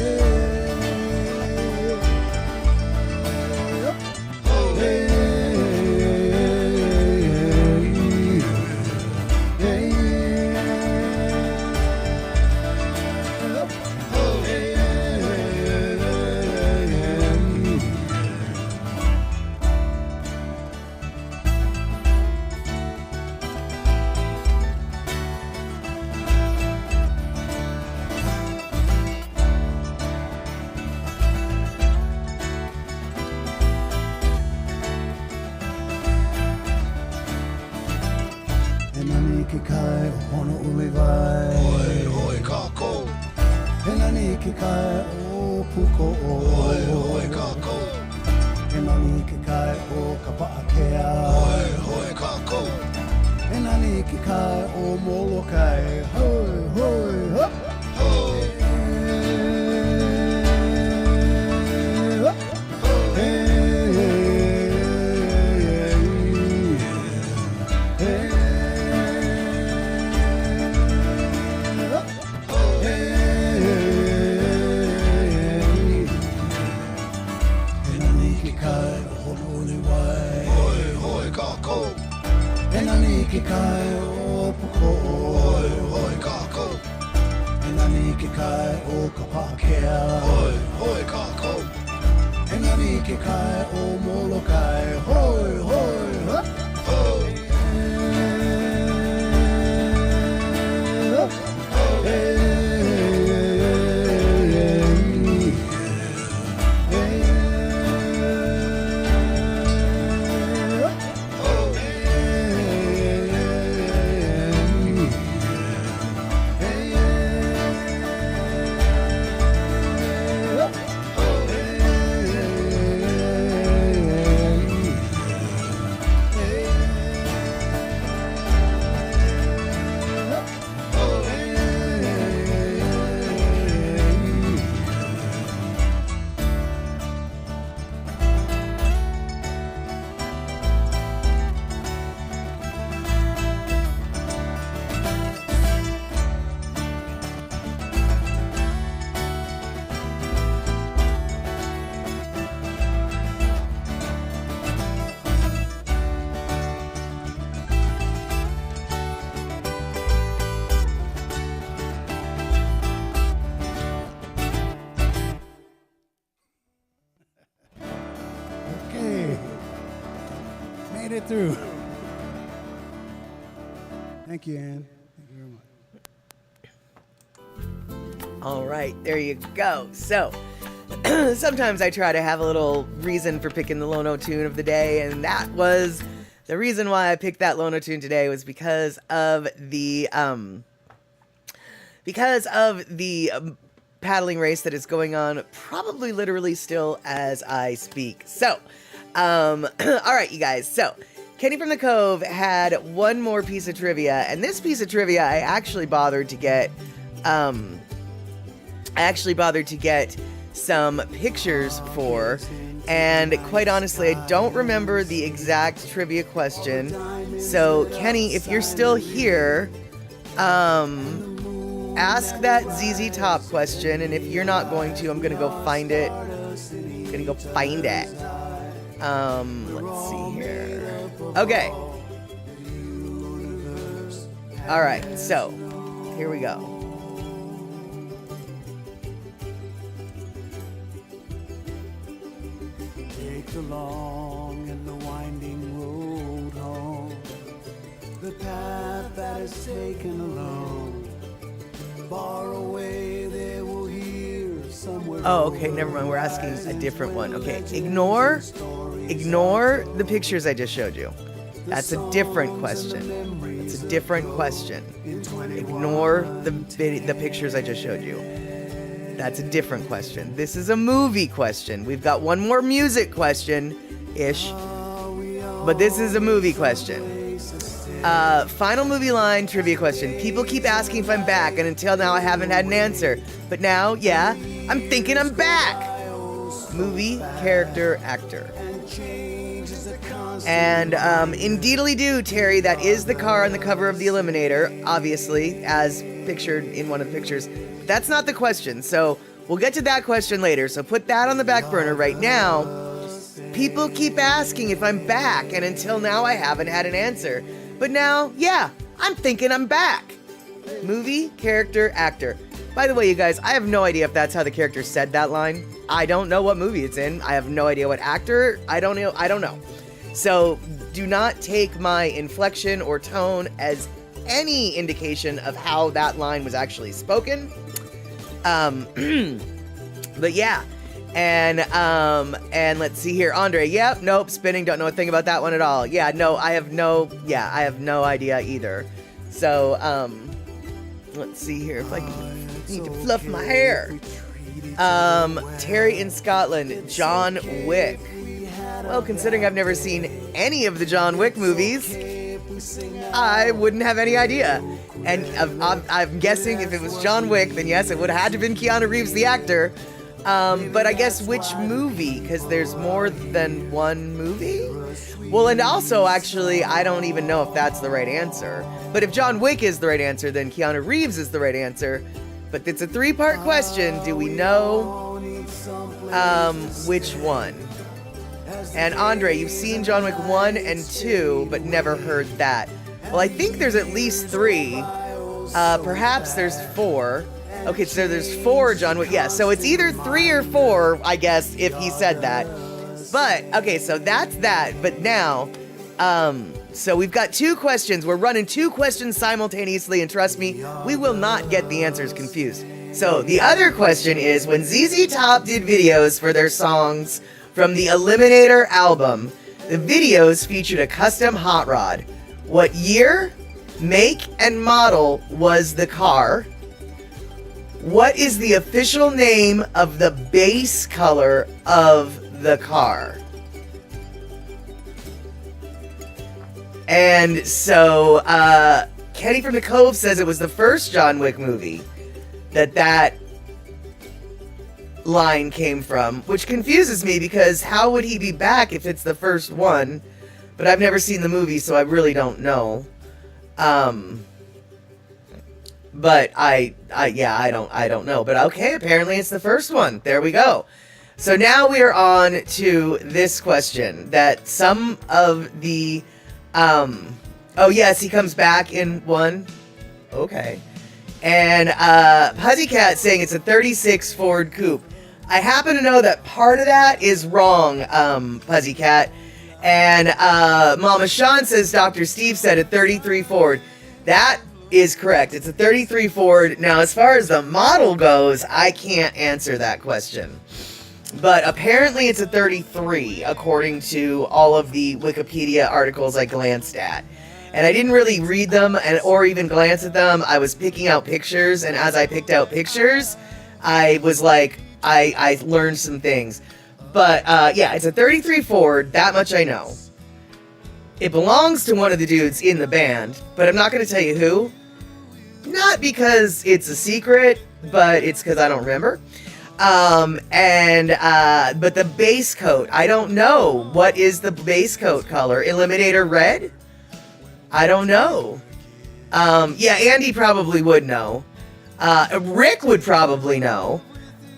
Ke kai o pono uli vai. Hoi kako. He nani ke kai o puko o. Hoi kako. He nani ke kai o kapaakea. Hoi kako. He nani ke kai o molo kai. Hoi hop. Ke kai o puko hoi kako. E nani ke kai o kapaakea. Hoi kako. E nani ke kai o molo kai. Hoi hop. Made it through. Thank you, Ann. Thank you very much. All right, there you go. So, sometimes I try to have a little reason for picking the Lono tune of the day, and that was the reason why I picked that Lono tune today was because of the paddling race that is going on probably literally still as I speak. So, all right, you guys. So, Kenny from the Cove had one more piece of trivia, and this piece of trivia I actually bothered to get some pictures for, and quite honestly, I don't remember the exact trivia question. So, Kenny, if you're still here, ask that ZZ Top question, and if you're not going to, I'm gonna go find it. Let's see here. Okay. All right, so here we go. Take the long and the winding road home, the path that is taken alone, far away they will hear somewhere. Oh, okay, never mind. We're asking a different one. Okay, ignore the pictures I just showed you. That's a different question. It's a different question. Ignore the pictures I just showed you. That's a different question. This is a movie question. We've got one more music question-ish, but this is a movie question. Final movie line trivia question. People keep asking if I'm back, and until now I haven't had an answer. But now, yeah, I'm thinking I'm back. Movie, character, actor. And indeedly-do, Terry, that is the car on the cover of The Eliminator, obviously, as pictured in one of the pictures. That's not the question, so we'll get to that question later. So put that on the back burner right now. People keep asking if I'm back, and until now I haven't had an answer. But now, yeah, I'm thinking I'm back. Movie, character, actor. By the way, you guys, I have no idea if that's how the character said that line. I don't know what movie it's in. I have no idea what actor. I don't know. So do not take my inflection or tone as any indication of how that line was actually spoken. But yeah. And let's see here. Andre, yep, nope, spinning, don't know a thing about that one at all. Yeah, no, I have no idea either. So, let's see here if I can need to fluff my hair. Terry in Scotland, John Wick. Well, considering I've never seen any of the John Wick movies, I wouldn't have any idea. And I'm guessing if it was John Wick, then yes, it would have had to have been Keanu Reeves, the actor. But I guess which movie? Because there's more than one movie? Well, and also, actually, I don't even know if that's the right answer. But if John Wick is the right answer, then Keanu Reeves is the right answer. But it's a three-part question. Do we know which one? And Andre, you've seen John Wick 1 and 2, but never heard that. Well, I think there's at least 3. Perhaps there's 4. Okay, so there's 4 John Wick. Yeah, so it's either 3 or 4, I guess, if he said that. But, okay, so that's that. But now, so we've got 2 questions. We're running 2 questions simultaneously, and trust me, we will not get the answers confused. So the other question is, when ZZ Top did videos for their songs from the Eliminator album, the videos featured a custom hot rod. What year, make, and model was the car? What is the official name of the base color of the car? And so, Kenny from the Cove says it was the first John Wick movie that line came from, which confuses me because how would he be back if it's the first one? But I've never seen the movie, so I really don't know. But I don't know. But okay, apparently it's the first one. There we go. So now we are on to this question that some of the, oh yes, he comes back in 1. Okay. And, Pussycat saying it's a 36 Ford Coupe. I happen to know that part of that is wrong, Pussycat. And, Mama Sean says Dr. Steve said a 33 Ford. That is correct. It's a 33 Ford. Now, as far as the model goes, I can't answer that question. But apparently it's a 33, according to all of the Wikipedia articles I glanced at. And I didn't really read them or even glance at them. I was picking out pictures, and as I picked out pictures, I was like, I learned some things. But yeah, it's a 33 Ford, that much I know. It belongs to one of the dudes in the band, but I'm not going to tell you who. Not because it's a secret, but it's because I don't remember. But the base coat, I don't know. What is the base coat color? Eliminator red? I don't know. Yeah, Andy probably would know. Rick would probably know.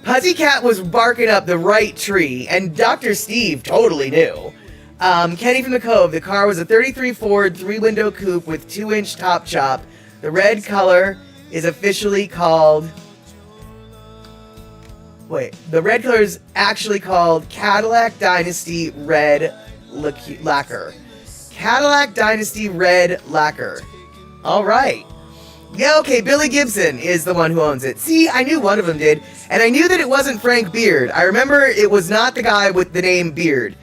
Pussycat was barking up the right tree, and Dr. Steve totally knew. Kenny from the Cove, the car was a 33 Ford 3-window coupe with 2-inch top chop. The red color is officially called... Wait, the red color is actually called Cadillac Dynasty Red Lacquer. Cadillac Dynasty Red Lacquer. All right. Yeah, okay, Billy Gibson is the one who owns it. See, I knew one of them did, and I knew that it wasn't Frank Beard. I remember it was not the guy with the name Beard.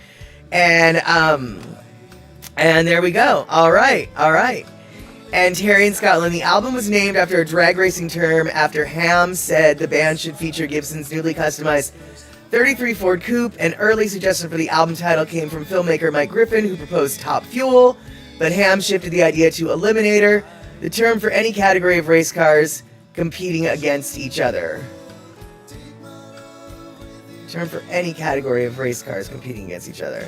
And there we go. All right. And Terry in Scotland, the album was named after a drag racing term after Ham said the band should feature Gibson's newly customized 33 Ford Coupe. An early suggestion for the album title came from filmmaker Mike Griffin, who proposed Top Fuel, but Ham shifted the idea to Eliminator, the term for any category of race cars competing against each other. Term for any category of race cars competing against each other.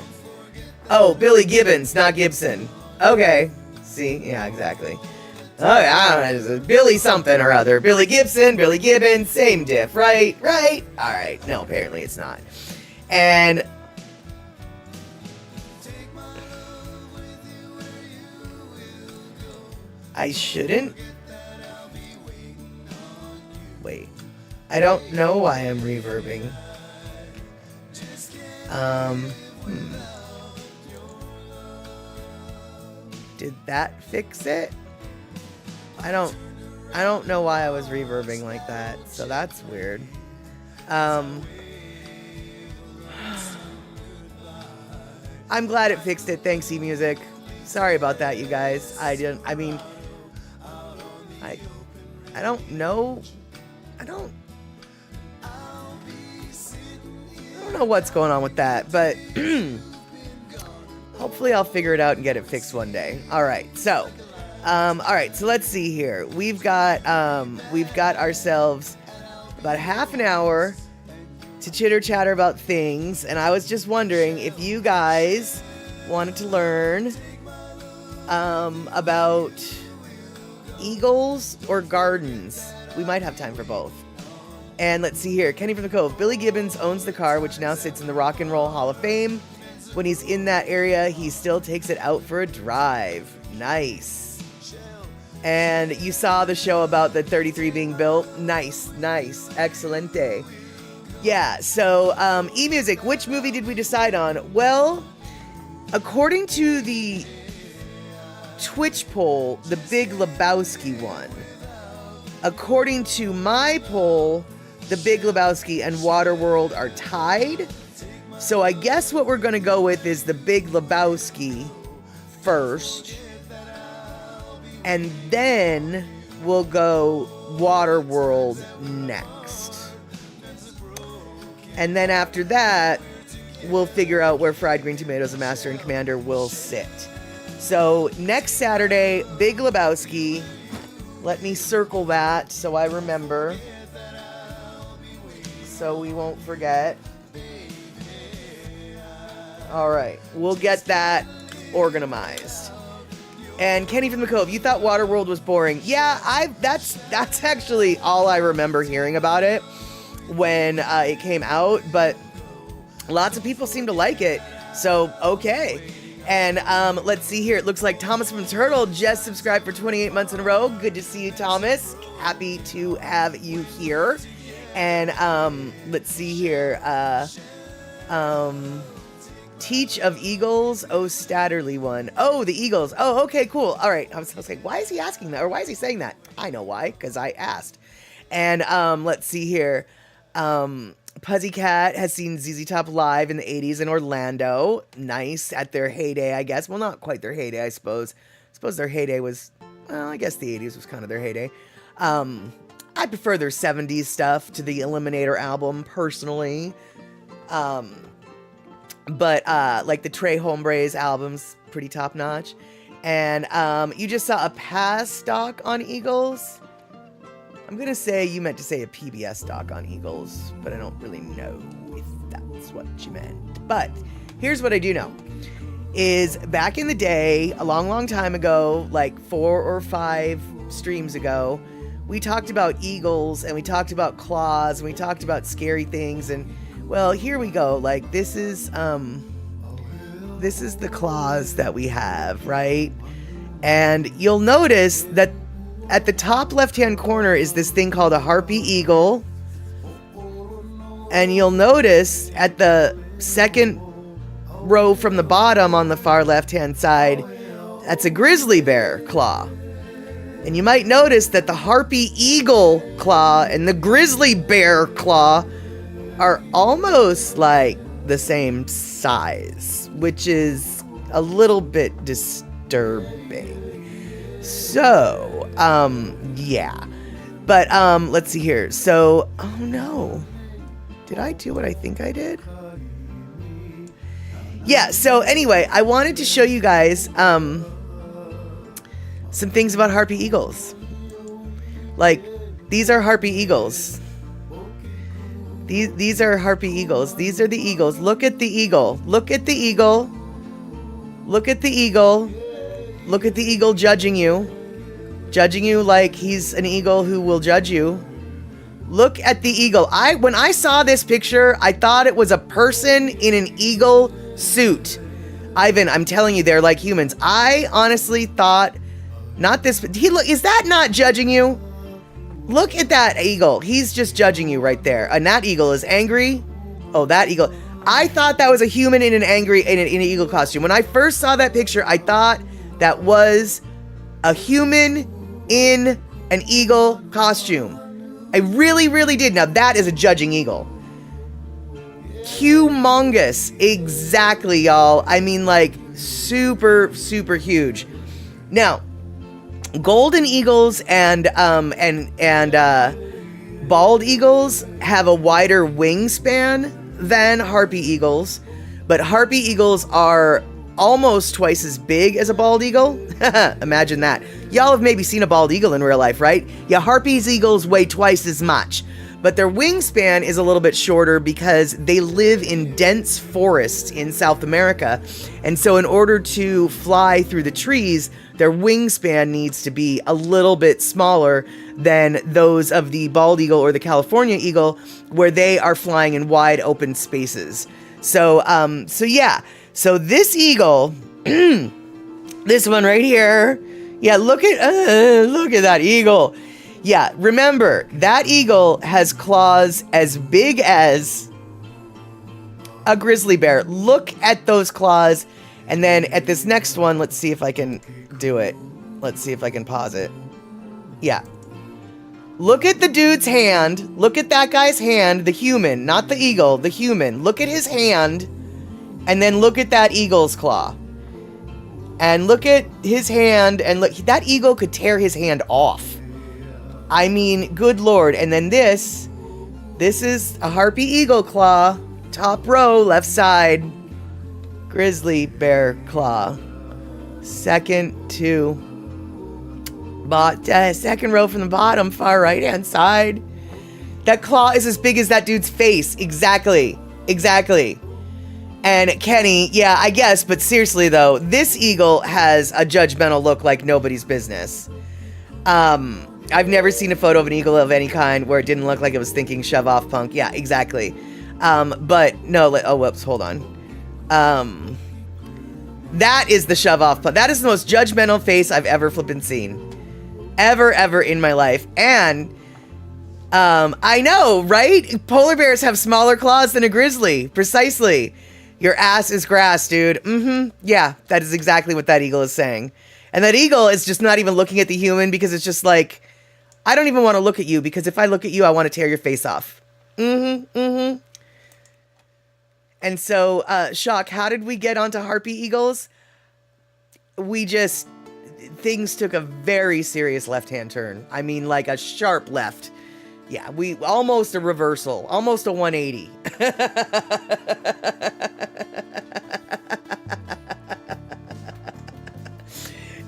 Oh, Billy Gibbons, not Gibson. Okay. See? Yeah, exactly. Oh, I don't know. Billy something or other. Billy Gibson, Billy Gibbons, same diff, right? Right? Alright. No, apparently it's not. And... I shouldn't? Wait. I don't know why I'm reverbing. Did that fix it? I don't know why I was reverbing like that, so that's weird. I'm glad it fixed it. Thanks, eMusic. Sorry about that, you guys. I don't know. I don't know what's going on with that, but hopefully I'll figure it out and get it fixed one day. All right, so let's see here. We've got ourselves about half an hour to chitter chatter about things, and I was just wondering if you guys wanted to learn about eagles or gardens. We might have time for both. And let's see here. Kenny from the Cove. Billy Gibbons owns the car, which now sits in the Rock and Roll Hall of Fame. When he's in that area, he still takes it out for a drive. Nice. And you saw the show about the 33 being built. Nice. Excelente. Yeah, so eMusic, which movie did we decide on? Well, according to the Twitch poll, The Big Lebowski won. According to my poll, The Big Lebowski and Waterworld are tied. So I guess what we're going to go with is The Big Lebowski first. And then we'll go Waterworld next. And then after that, we'll figure out where Fried Green Tomatoes and Master and Commander will sit. So next Saturday, Big Lebowski. Let me circle that so I remember. So we won't forget. All right, we'll get that organized. And Kenny from the Cove, you thought Waterworld was boring. Yeah, that's actually all I remember hearing about it when it came out, but lots of people seem to like it, so okay. And let's see here. It looks like Thomas from Turtle just subscribed for 28 months in a row. Good to see you, Thomas. Happy to have you here. And let's see here. Teach of Eagles. Oh, Statterly one. Oh, the Eagles. Oh, okay, cool. All right. I was like, why is he asking that? Or why is he saying that? I know why, because I asked. And let's see here. Pussycat has seen ZZ Top live in the 80s in Orlando. Nice. At their heyday, I guess. Well, not quite their heyday, I suppose. I suppose their heyday was, well, I guess the 80s was kind of their heyday. I prefer their 70s stuff to the Eliminator album, personally. But like the Trey Hombres album's pretty top notch. And you just saw a past doc on Eagles. I'm gonna say you meant to say a PBS doc on Eagles, but I don't really know if that's what you meant. But here's what I do know. Is back in the day, a long time ago, like 4 or 5 streams ago, we talked about eagles and we talked about claws and we talked about scary things. And well, here we go. Like this is the claws that we have, right? And you'll notice that at the top left-hand corner is this thing called a harpy eagle. And you'll notice at the second row from the bottom on the far left-hand side, that's a grizzly bear claw. And you might notice that the harpy eagle claw and the grizzly bear claw are almost like the same size, which is a little bit disturbing. So, yeah. But, let's see here. So, oh no. Did I do what I think I did? Yeah, so anyway, I wanted to show you guys, some things about harpy eagles. Like, these are harpy eagles. These are harpy eagles. These are the eagles. Look at the eagle. Look at the eagle. Look at the eagle. Look at the eagle judging you. Judging you like he's an eagle who will judge you. Look at the eagle. When I saw this picture, I thought it was a person in an eagle suit. Ivan, I'm telling you, they're like humans. I honestly thought, not this, but is that not judging you? Look at that eagle. He's just judging you right there. And that eagle is angry. Oh, that eagle. I thought that was a human in an eagle costume. When I first saw that picture, I thought that was a human in an eagle costume. I really, really did. Now that is a judging eagle. Humongous. Exactly, y'all. I mean, like, super, super huge. Now, golden eagles and bald eagles have a wider wingspan than harpy eagles, but harpy eagles are almost twice as big as a bald eagle. Imagine that. Y'all have maybe seen a bald eagle in real life, right? Yeah, harpy's eagles weigh twice as much, but their wingspan is a little bit shorter because they live in dense forests in South America. And so in order to fly through the trees, their wingspan needs to be a little bit smaller than those of the bald eagle or the California eagle, where they are flying in wide open spaces. So yeah. So this eagle, this one right here, yeah, look at that eagle. Yeah, remember, that eagle has claws as big as a grizzly bear. Look at those claws. And then at this next one, let's see if I can do it. Let's see if I can pause it. Yeah. Look at the dude's hand. Look at that guy's hand, the human, not the eagle, the human. Look at his hand. And then look at that eagle's claw. And look at his hand, and look, that eagle could tear his hand off. I mean, good Lord. And then this is a harpy eagle claw, top row, left side, grizzly bear claw. Second row from the bottom, far right hand side. That claw is as big as that dude's face. Exactly. And Kenny, yeah, I guess, but seriously though, this eagle has a judgmental look like nobody's business. I've never seen a photo of an eagle of any kind where it didn't look like it was thinking shove off punk. Yeah, exactly. But no, oh, whoops, hold on. That is the shove off punk. That is the most judgmental face I've ever flippin' seen. Ever in my life. And, I know, right? Polar bears have smaller claws than a grizzly. Precisely. Your ass is grass, dude. Yeah, that is exactly what that eagle is saying. And that eagle is just not even looking at the human because it's just like, I don't even want to look at you because if I look at you, I want to tear your face off. And so, Shock, how did we get onto harpy eagles? Things took a very serious left-hand turn. I mean, like a sharp left. Yeah, we almost a reversal, almost a 180.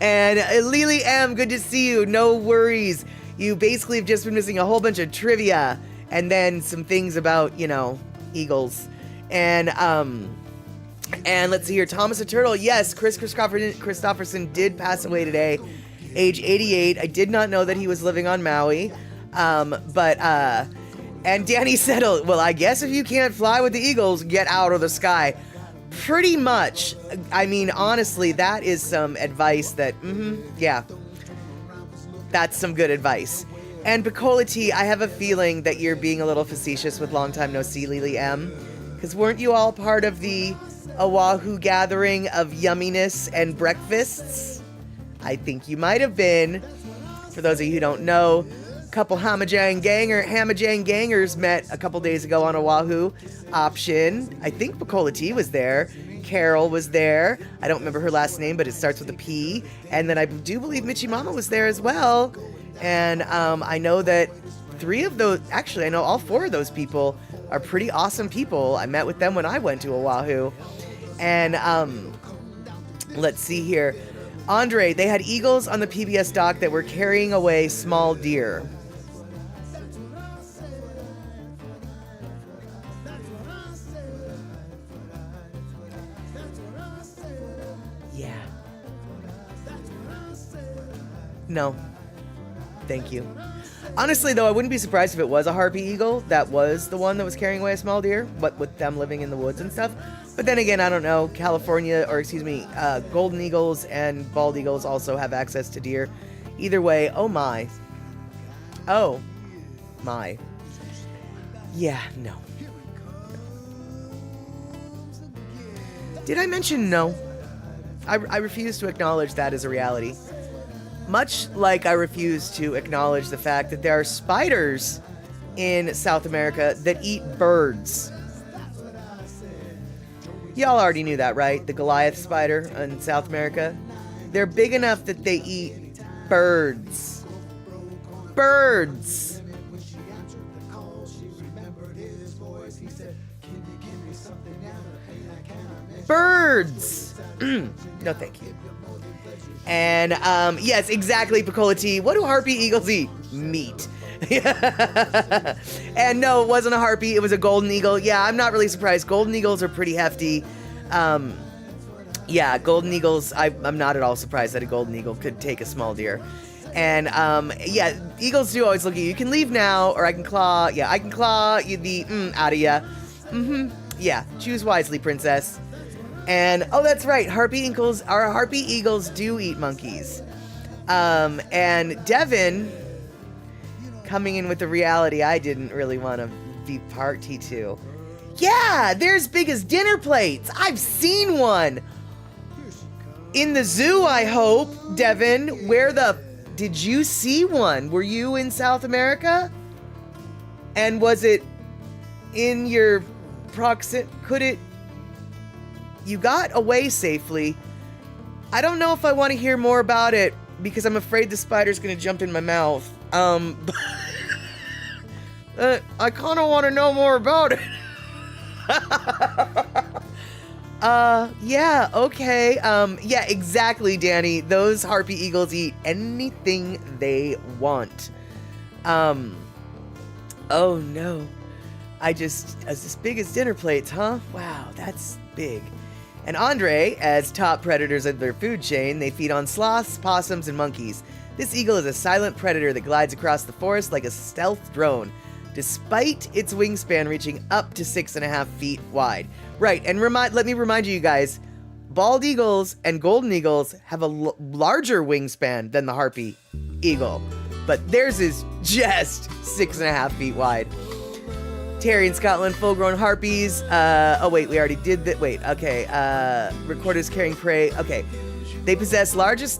And Lily M, good to see you. No worries. You basically have just been missing a whole bunch of trivia and then some things about, you know, eagles. And let's see here. Thomas the Turtle. Yes, Chris Christopherson did pass away today, age 88. I did not know that he was living on Maui. And Danny said, well, I guess if you can't fly with the eagles, get out of the sky. Pretty much. I mean, honestly, that is some advice that, yeah, that's some good advice. And Bacola T, I have a feeling that you're being a little facetious with long time no see, Lily M. Because weren't you all part of the Oahu gathering of yumminess and breakfasts? I think you might have been. For those of you who don't know, a couple Hamajang gangers met a couple days ago on Oahu. Option. I think Bacola T was there. Carol was there. I don't remember her last name, but it starts with a P. And then I do believe Michi Mama was there as well. And I know that I know all 4 of those people are pretty awesome people. I met with them when I went to Oahu. And let's see here. Andre, they had eagles on the PBS dock that were carrying away small deer. Yeah. No. Thank you. Honestly, though, I wouldn't be surprised if it was a harpy eagle that was the one that was carrying away a small deer, but with them living in the woods and stuff. But then again, I don't know. Golden eagles and bald eagles also have access to deer. Either way, oh my. Oh my. Yeah, no. Did I mention no? I refuse to acknowledge that as a reality. Much like I refuse to acknowledge the fact that there are spiders in South America that eat birds. Y'all already knew that, right? The Goliath spider in South America. They're big enough that they eat birds. Birds! Birds! No, thank you. And, yes, exactly, Bacola T. What do harpy eagles eat? Meat. And no, it wasn't a harpy. It was a golden eagle. Yeah, I'm not really surprised. Golden eagles are pretty hefty. Yeah, golden eagles, I'm not at all surprised that a golden eagle could take a small deer. And, yeah, eagles do always look at you. You can leave now, or I can claw. Yeah, I can claw the out of ya. Yeah, choose wisely, princess. And, oh, that's right, harpy eagles do eat monkeys. And Devin, coming in with the reality I didn't really want to be party to. Yeah, they're as big as dinner plates. I've seen one. In the zoo, I hope. Devin, did you see one? Were you in South America? And was it in your you got away safely. I don't know if I want to hear more about it because I'm afraid the spider's going to jump in my mouth. I kind of want to know more about it. Yeah, okay. Yeah, exactly, Danny. Those harpy eagles eat anything they want. Oh no. As big as dinner plates, huh? Wow, that's big. And Andre, as top predators of their food chain, they feed on sloths, possums, and monkeys. This eagle is a silent predator that glides across the forest like a stealth drone, despite its wingspan reaching up to 6.5 feet wide. Right, and let me remind you guys, bald eagles and golden eagles have a larger wingspan than the harpy eagle, but theirs is just 6.5 feet wide. Terry in Scotland, full-grown harpies. Oh wait, we already did that. Wait, okay. Recorded as carrying prey. Okay. They possess the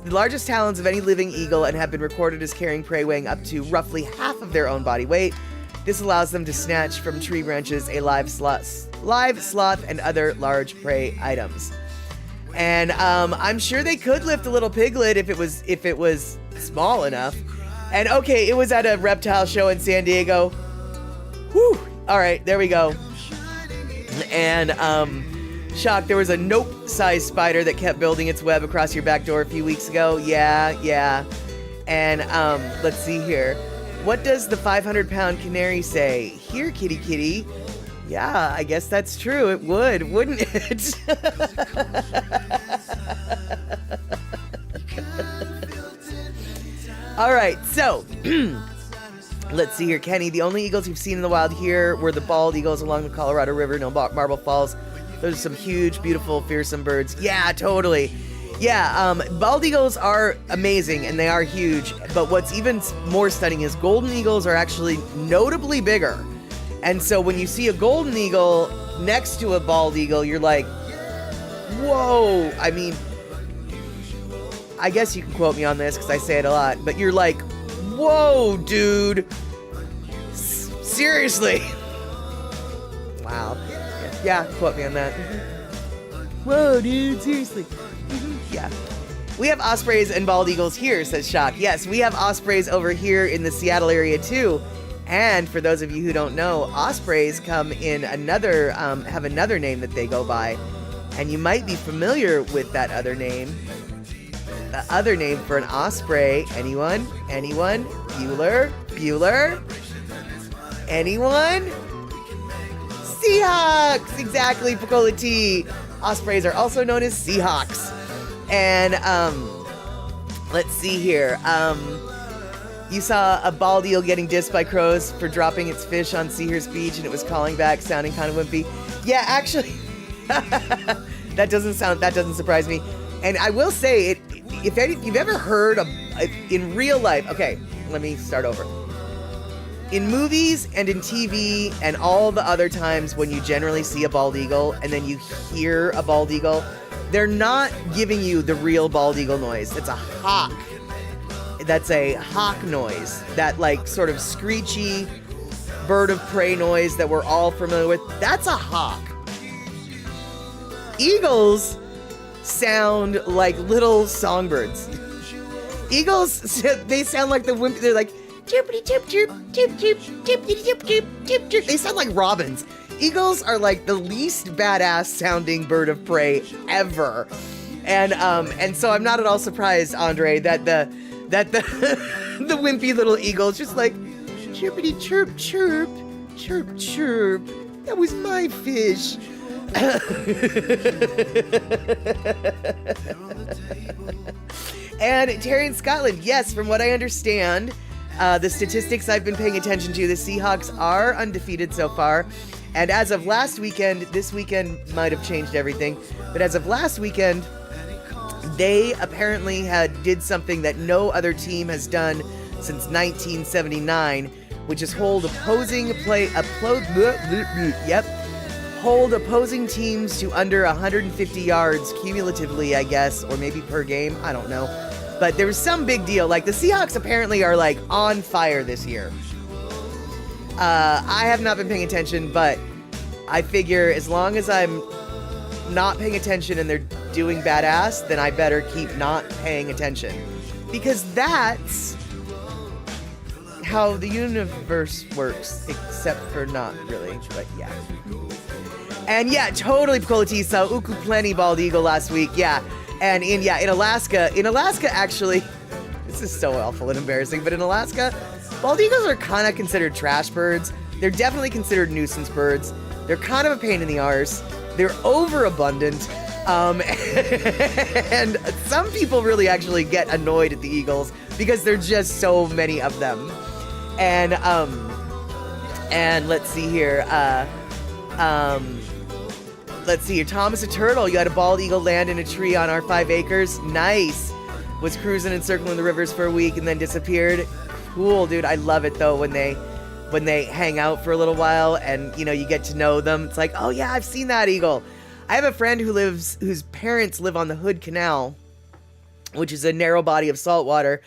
largest talons of any living eagle and have been recorded as carrying prey weighing up to roughly half of their own body weight. This allows them to snatch from tree branches a live sloth, and other large prey items. And I'm sure they could lift a little piglet if it was small enough. And okay, it was at a reptile show in San Diego. Whew. All right, there we go. And Shock, there was a nope-sized spider that kept building its web across your back door a few weeks ago. Yeah. And let's see here. What does the 500-pound canary say? Here, kitty kitty. Yeah, I guess that's true. It would, wouldn't it? All right, so let's see here, Kenny. The only eagles we've seen in the wild here were the bald eagles along the Colorado River, no Marble Falls. Those are some huge, beautiful, fearsome birds. Yeah, totally. Yeah, bald eagles are amazing and they are huge, but what's even more stunning is golden eagles are actually notably bigger. And so when you see a golden eagle next to a bald eagle, you're like, whoa. I mean, I guess you can quote me on this because I say it a lot, but you're like, whoa, dude. Seriously. Wow. Yeah, quote me on that. Whoa, dude, seriously. Yeah. We have ospreys and bald eagles here, says Shock. Yes, we have ospreys over here in the Seattle area too. And for those of you who don't know, ospreys come in another, have another name that they go by. And you might be familiar with that other name. The other name for an osprey. Anyone? Bueller? Anyone? Seahawks! Exactly, Picola T. Ospreys are also known as Seahawks. And, let's see here. You saw a bald eel getting dissed by crows for dropping its fish on Seahurst Beach, and it was calling back, sounding kind of wimpy. Yeah, actually, that doesn't surprise me. And I will say, if you've ever heard of, in real life, okay, let me start over. In movies and in TV and all the other times when you generally see a bald eagle and then you hear a bald eagle, they're not giving you the real bald eagle noise. It's a hawk. That's a hawk noise. That like sort of screechy bird of prey noise that we're all familiar with. That's a hawk. Eagles sound like little songbirds. Eagles, they sound like they're like chirpity chirp chirp chirp chirp chirpity chirp chirp chirp chirp. They sound like robins. Eagles are like the least badass sounding bird of prey ever. And so I'm not at all surprised, Andre, that the the wimpy little eagle is just like chirpity chirp chirp chirp chirp. That was my fish. And Terry in Scotland, yes, from what I understand, the statistics I've been paying attention to, the Seahawks are undefeated so far. And as of last weekend, this weekend might have changed everything, but as of last weekend, they apparently did something that no other team has done since 1979, which is hold opposing teams to under 150 yards cumulatively, I guess, or maybe per game, I don't know. But there was some big deal. Like, the Seahawks apparently are, like, on fire this year. I have not been paying attention, but I figure as long as I'm not paying attention and they're doing badass, then I better keep not paying attention. Because that's how the universe works, except for not really, but yeah. And yeah, totally, Picola T saw Uku Plenty bald eagle last week, yeah. And in Alaska, actually, this is so awful and embarrassing, but in Alaska, bald eagles are kind of considered trash birds. They're definitely considered nuisance birds. They're kind of a pain in the arse. They're overabundant. And some people really actually get annoyed at the eagles because there's just so many of them. And let's see here. Let's see here. Thomas a turtle. You had a bald eagle land in a tree on our 5 acres. Nice. Was cruising and circling the rivers for a week and then disappeared. Cool, dude. I love it though when they hang out for a little while and you get to know them. It's like, oh yeah, I've seen that eagle. I have a friend whose parents live on the Hood Canal, which is a narrow body of salt water,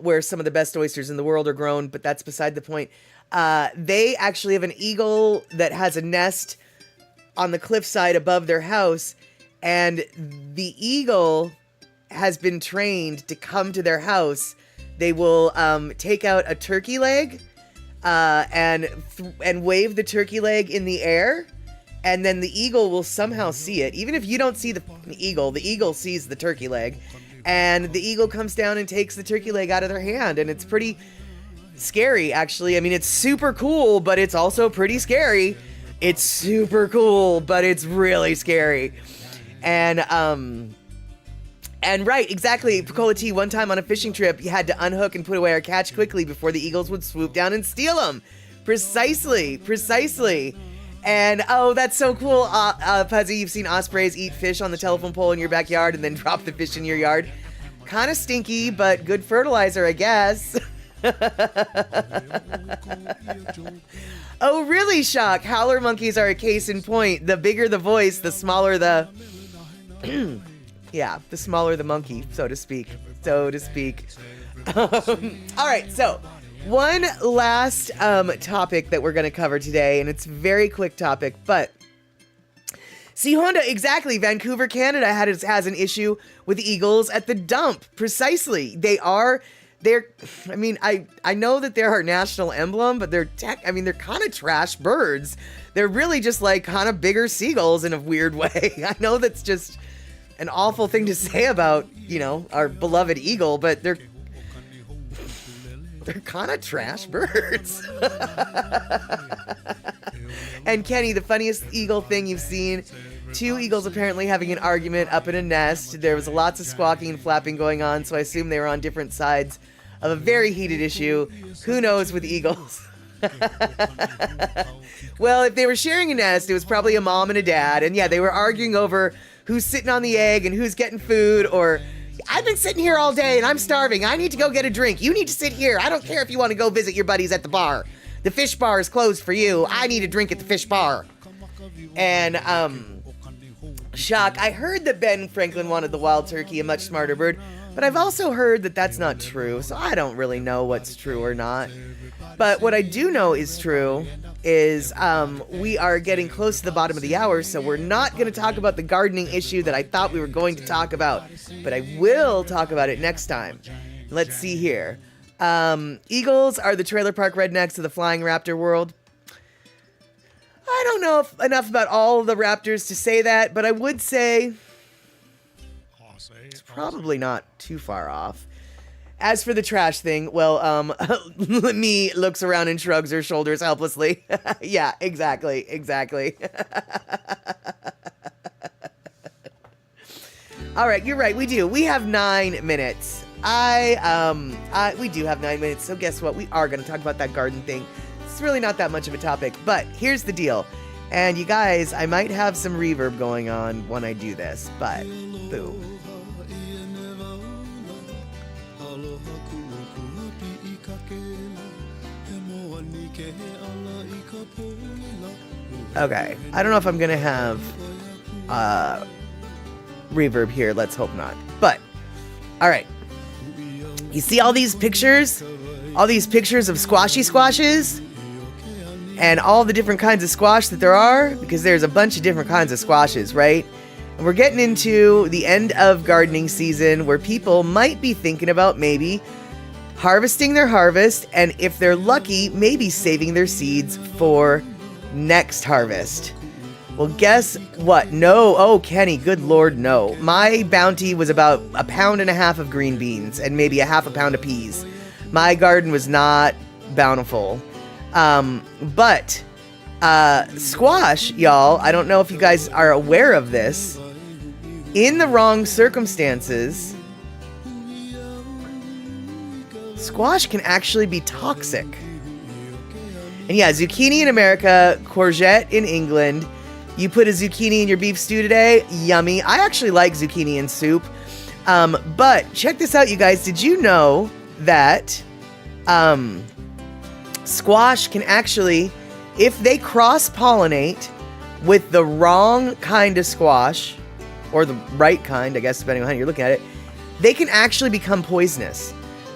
where some of the best oysters in the world are grown, but that's beside the point. They actually have an eagle that has a nest on the cliffside above their house, and the eagle has been trained to come to their house they will take out a turkey leg and wave the turkey leg in the air, and then the eagle will somehow see it. Even if you don't see the eagle sees the turkey leg, and the eagle comes down and takes the turkey leg out of their hand, and it's pretty scary, actually. I mean, it's super cool, but it's also pretty scary. It's super cool, but it's really scary. And right, exactly, Picola T, one time on a fishing trip, you had to unhook and put away our catch quickly before the eagles would swoop down and steal them. Precisely. And, oh, that's so cool, Puzzy, you've seen ospreys eat fish on the telephone pole in your backyard and then drop the fish in your yard. Kind of stinky, but good fertilizer, I guess. Oh, really, Shock? Howler monkeys are a case in point. The bigger the voice, the smaller the... yeah, the smaller the monkey, so to speak. All right, so one last topic that we're going to cover today, and it's a very quick topic, but see, Honda, exactly. Vancouver, Canada has an issue with eagles at the dump. Precisely. I mean, I know that they're our national emblem, but they're kind of trash birds. They're really just like kind of bigger seagulls in a weird way. I know that's just an awful thing to say about, our beloved eagle, but they're kind of trash birds. And Kenny, the funniest eagle thing you've seen, 2 eagles apparently having an argument up in a nest. There was lots of squawking and flapping going on, so I assume they were on different sides of a very heated issue. Who knows with eagles? Well, if they were sharing a nest, it was probably a mom and a dad, and yeah, they were arguing over who's sitting on the egg and who's getting food, or I've been sitting here all day and I'm starving. I need to go get a drink. You need to sit here. I don't care if you want to go visit your buddies at the bar. The fish bar is closed for you. I need a drink at the fish bar. And, Shock, I heard that Ben Franklin wanted the wild turkey, a much smarter bird, but I've also heard that that's not true, so I don't really know what's true or not. But what I do know is true is we are getting close to the bottom of the hour, so we're not going to talk about the gardening issue that I thought we were going to talk about, but I will talk about it next time. Let's see here. Eagles are the trailer park rednecks of the flying raptor world. I don't know enough about all of the raptors to say that, but I would say it's probably not too far off. As for the trash thing, well, me looks around and shrugs her shoulders helplessly. Yeah, exactly. All right, you're right, we do. We have 9 minutes. We do have 9 minutes, so guess what? We are going to talk about that garden thing. It's really not that much of a topic, but here's the deal. And you guys, I might have some reverb going on when I do this, but boo. Okay, I don't know if I'm gonna have reverb here. Let's hope not. But all right, you see all these pictures of squashy squashes and all the different kinds of squash that there are, because there's a bunch of different kinds of squashes, right? And we're getting into the end of gardening season where people might be thinking about maybe harvesting their harvest, and if they're lucky, maybe saving their seeds for next harvest. Well, guess what? No. Oh, Kenny, good Lord, no. My bounty was about 1.5 pounds of green beans and maybe 0.5 pound of peas. My garden was not bountiful. But squash, y'all, I don't know if you guys are aware of this. In the wrong circumstances, squash can actually be toxic. And yeah, zucchini in America, courgette in England. You put a zucchini in your beef stew today, yummy. I actually like zucchini in soup. But check this out, you guys. Did you know that squash can actually, if they cross-pollinate with the wrong kind of squash, or the right kind, I guess, depending on how you're looking at it, they can actually become poisonous.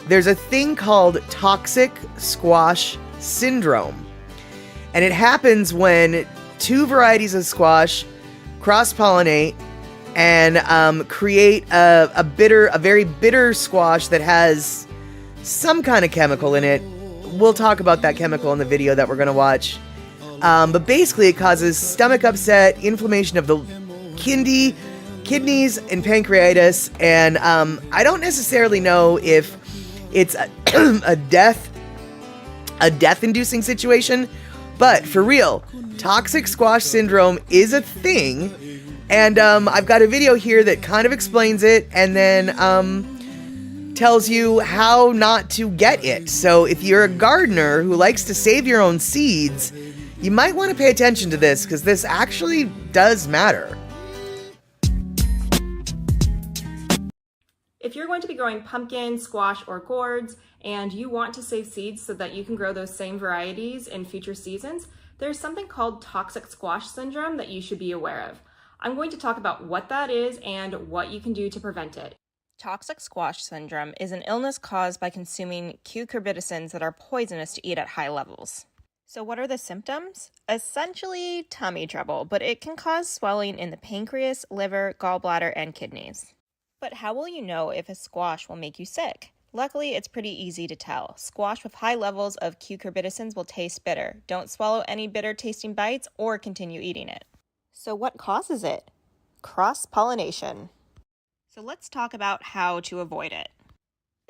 There's a thing called toxic squash syndrome. And it happens when 2 varieties of squash cross-pollinate and create a very bitter squash that has some kind of chemical in it. We'll talk about that chemical in the video that we're going to watch. But basically it causes stomach upset, inflammation of the kidneys, and pancreatitis. And I don't necessarily know if it's a death-inducing situation, but for real, toxic squash syndrome is a thing. And I've got a video here that kind of explains it and then tells you how not to get it. So if you're a gardener who likes to save your own seeds, you might want to pay attention to this, because this actually does matter. If you're going to be growing pumpkin, squash, or gourds, and you want to save seeds so that you can grow those same varieties in future seasons, there's something called toxic squash syndrome that you should be aware of. I'm going to talk about what that is and what you can do to prevent it. Toxic squash syndrome is an illness caused by consuming cucurbitacins that are poisonous to eat at high levels. So what are the symptoms? Essentially tummy trouble, but it can cause swelling in the pancreas, liver, gallbladder, and kidneys. But how will you know if a squash will make you sick? Luckily, it's pretty easy to tell. Squash with high levels of cucurbitacins will taste bitter. Don't swallow any bitter-tasting bites or continue eating it. So what causes it? Cross-pollination. So let's talk about how to avoid it.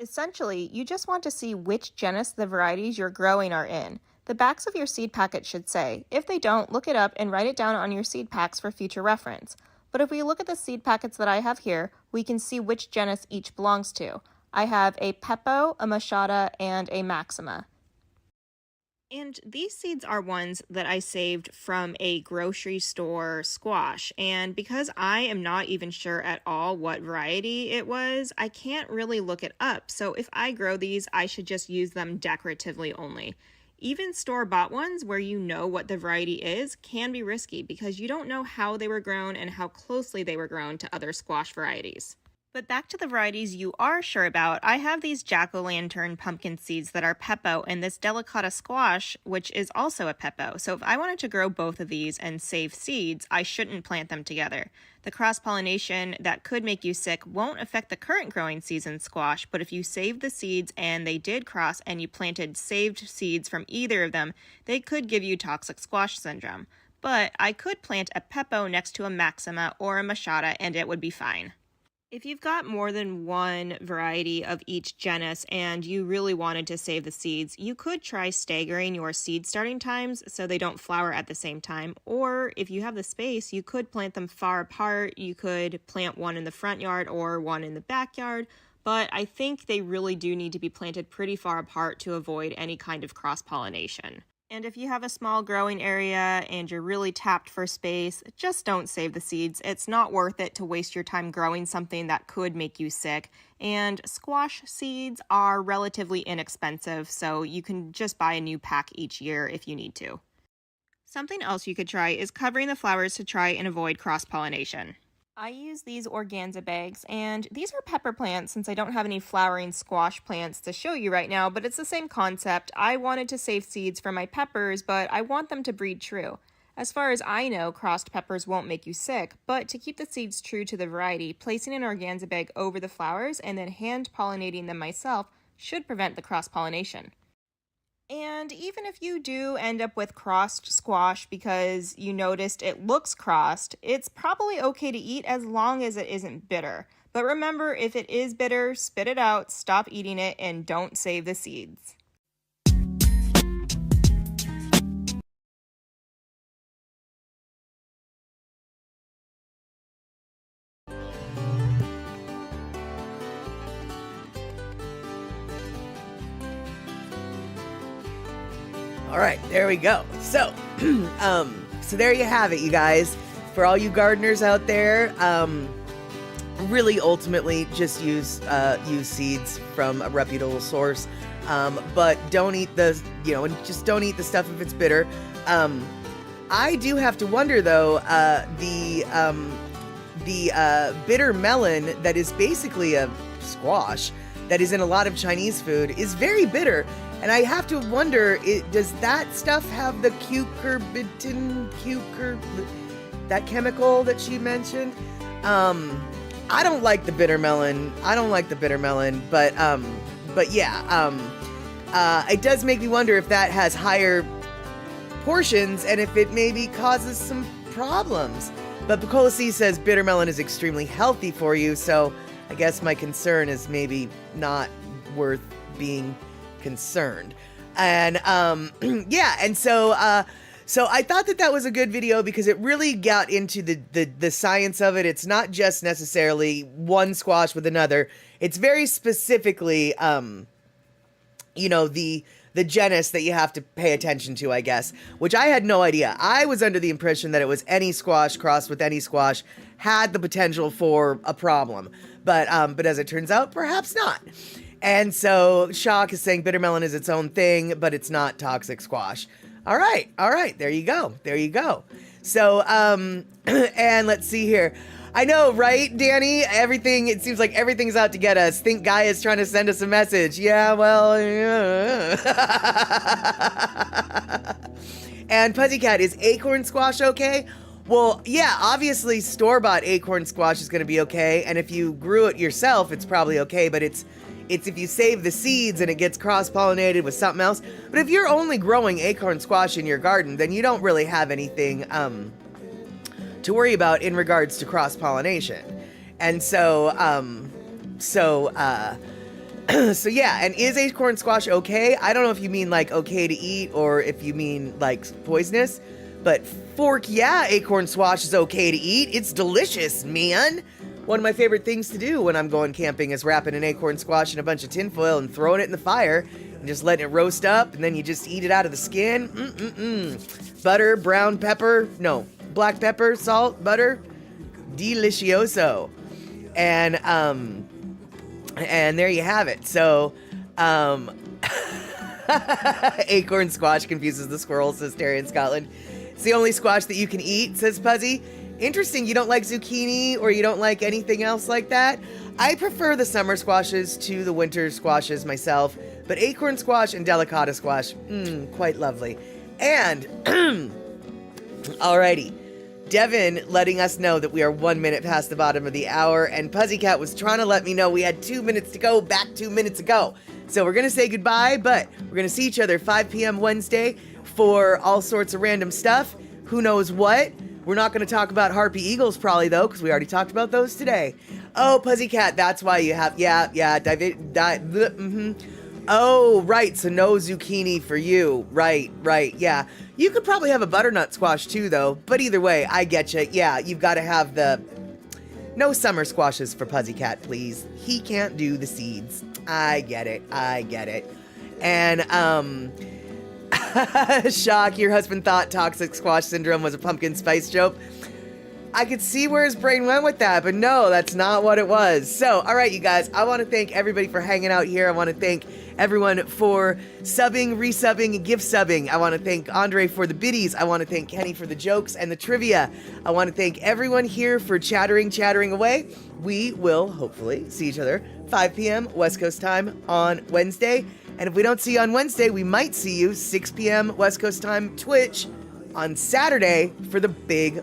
Essentially, you just want to see which genus the varieties you're growing are in. The backs of your seed packet should say. If they don't, look it up and write it down on your seed packs for future reference. But if we look at the seed packets that I have here, we can see which genus each belongs to. I have a Peppo, a Machada, and a Maxima. And these seeds are ones that I saved from a grocery store squash. And because I am not even sure at all what variety it was, I can't really look it up. So if I grow these, I should just use them decoratively only. Even store-bought ones where you know what the variety is can be risky because you don't know how they were grown and how closely they were grown to other squash varieties. But back to the varieties you are sure about, I have these jack-o'-lantern pumpkin seeds that are Peppo and this delicata squash, which is also a Peppo. So if I wanted to grow both of these and save seeds, I shouldn't plant them together. The cross-pollination that could make you sick won't affect the current growing season squash, but if you saved the seeds and they did cross and you planted saved seeds from either of them, they could give you toxic squash syndrome. But I could plant a Peppo next to a Maxima or a Machada and it would be fine. If you've got more than one variety of each genus and you really wanted to save the seeds, you could try staggering your seed starting times so they don't flower at the same time. Or if you have the space, you could plant them far apart. You could plant one in the front yard or one in the backyard. But I think they really do need to be planted pretty far apart to avoid any kind of cross-pollination. And if you have a small growing area and you're really tapped for space, just don't save the seeds. It's not worth it to waste your time growing something that could make you sick. And squash seeds are relatively inexpensive, so you can just buy a new pack each year if you need to. Something else you could try is covering the flowers to try and avoid cross-pollination. I use these organza bags, and these are pepper plants since I don't have any flowering squash plants to show you right now, but it's the same concept. I wanted to save seeds for my peppers, but I want them to breed true. As far as I know, crossed peppers won't make you sick, but to keep the seeds true to the variety, placing an organza bag over the flowers and then hand pollinating them myself should prevent the cross-pollination. And even if you do end up with crossed squash because you noticed it looks crossed, it's probably okay to eat as long as it isn't bitter. But remember, if it is bitter, spit it out, stop eating it, and don't save the seeds. All right, there we go. So, so there you have it, you guys. For all you gardeners out there, really ultimately just use seeds from a reputable source. But don't eat and just don't eat the stuff if it's bitter. I do have to wonder though, the bitter melon that is basically a squash that is in a lot of Chinese food is very bitter. And I have to wonder, does that stuff have the that chemical that she mentioned? I don't like the bitter melon. But it does make me wonder if that has higher portions and if it maybe causes some problems. But Bacola C says bitter melon is extremely healthy for you, so I guess my concern is maybe not worth being concerned. And so I thought that was a good video because it really got into the science of it. It's not just necessarily one squash with another. It's very specifically the genus that you have to pay attention to, I guess, which I had no idea. I was under the impression that it was any squash crossed with any squash had the potential for a problem. But as it turns out, perhaps not. And so Shock is saying bitter melon is its own thing, but it's not toxic squash. All right. There you go. So, and let's see here. I know, right, Danny? It seems like everything's out to get us. Think Guy is trying to send us a message. Yeah, well, yeah. And Pussycat, is acorn squash okay? Well, yeah, obviously store-bought acorn squash is going to be okay. And if you grew it yourself, it's probably okay. But it's if you save the seeds and it gets cross-pollinated with something else. But if you're only growing acorn squash in your garden, then you don't really have anything to worry about in regards to cross-pollination. And so yeah, and is acorn squash okay? I don't know if you mean like okay to eat or if you mean like poisonous, but acorn squash is okay to eat. It's delicious, man. One of my favorite things to do when I'm going camping is wrapping an acorn squash in a bunch of tinfoil and throwing it in the fire and just letting it roast up, and then you just eat it out of the skin. Butter, brown pepper, no, black pepper, salt, butter, delicioso. And there you have it. So, acorn squash confuses the squirrel, says Terry in Scotland. It's the only squash that you can eat, says Puzzy. Interesting, you don't like zucchini or you don't like anything else like that? I prefer the summer squashes to the winter squashes myself, but acorn squash and delicata squash, quite lovely. And, alrighty. Devin letting us know that we are 1 minute past the bottom of the hour, and Pussycat was trying to let me know we had 2 minutes to go, back 2 minutes ago. So we're going to say goodbye, but we're going to see each other 5 p.m. Wednesday for all sorts of random stuff. Who knows what? We're not going to talk about Harpy Eagles probably, though, because we already talked about those today. Oh, Pussycat, that's why you have, Oh, right, so no zucchini for you. Right, yeah. You could probably have a butternut squash too, though. But either way, I get you. Yeah, you've got to have no summer squashes for Pussycat, please. He can't do the seeds. I get it. And, Shock, your husband thought toxic squash syndrome was a pumpkin spice joke. I could see where his brain went with that, but no, that's not what it was. So, all right, you guys, I want to thank everybody for hanging out here. I want to thank everyone for subbing, resubbing, and gift subbing. I want to thank Andre for the biddies. I want to thank Kenny for the jokes and the trivia. I want to thank everyone here for chattering away. We will hopefully see each other 5 p.m. West Coast time on Wednesday. And if we don't see you on Wednesday, we might see you 6 p.m. West Coast time Twitch on Saturday for the big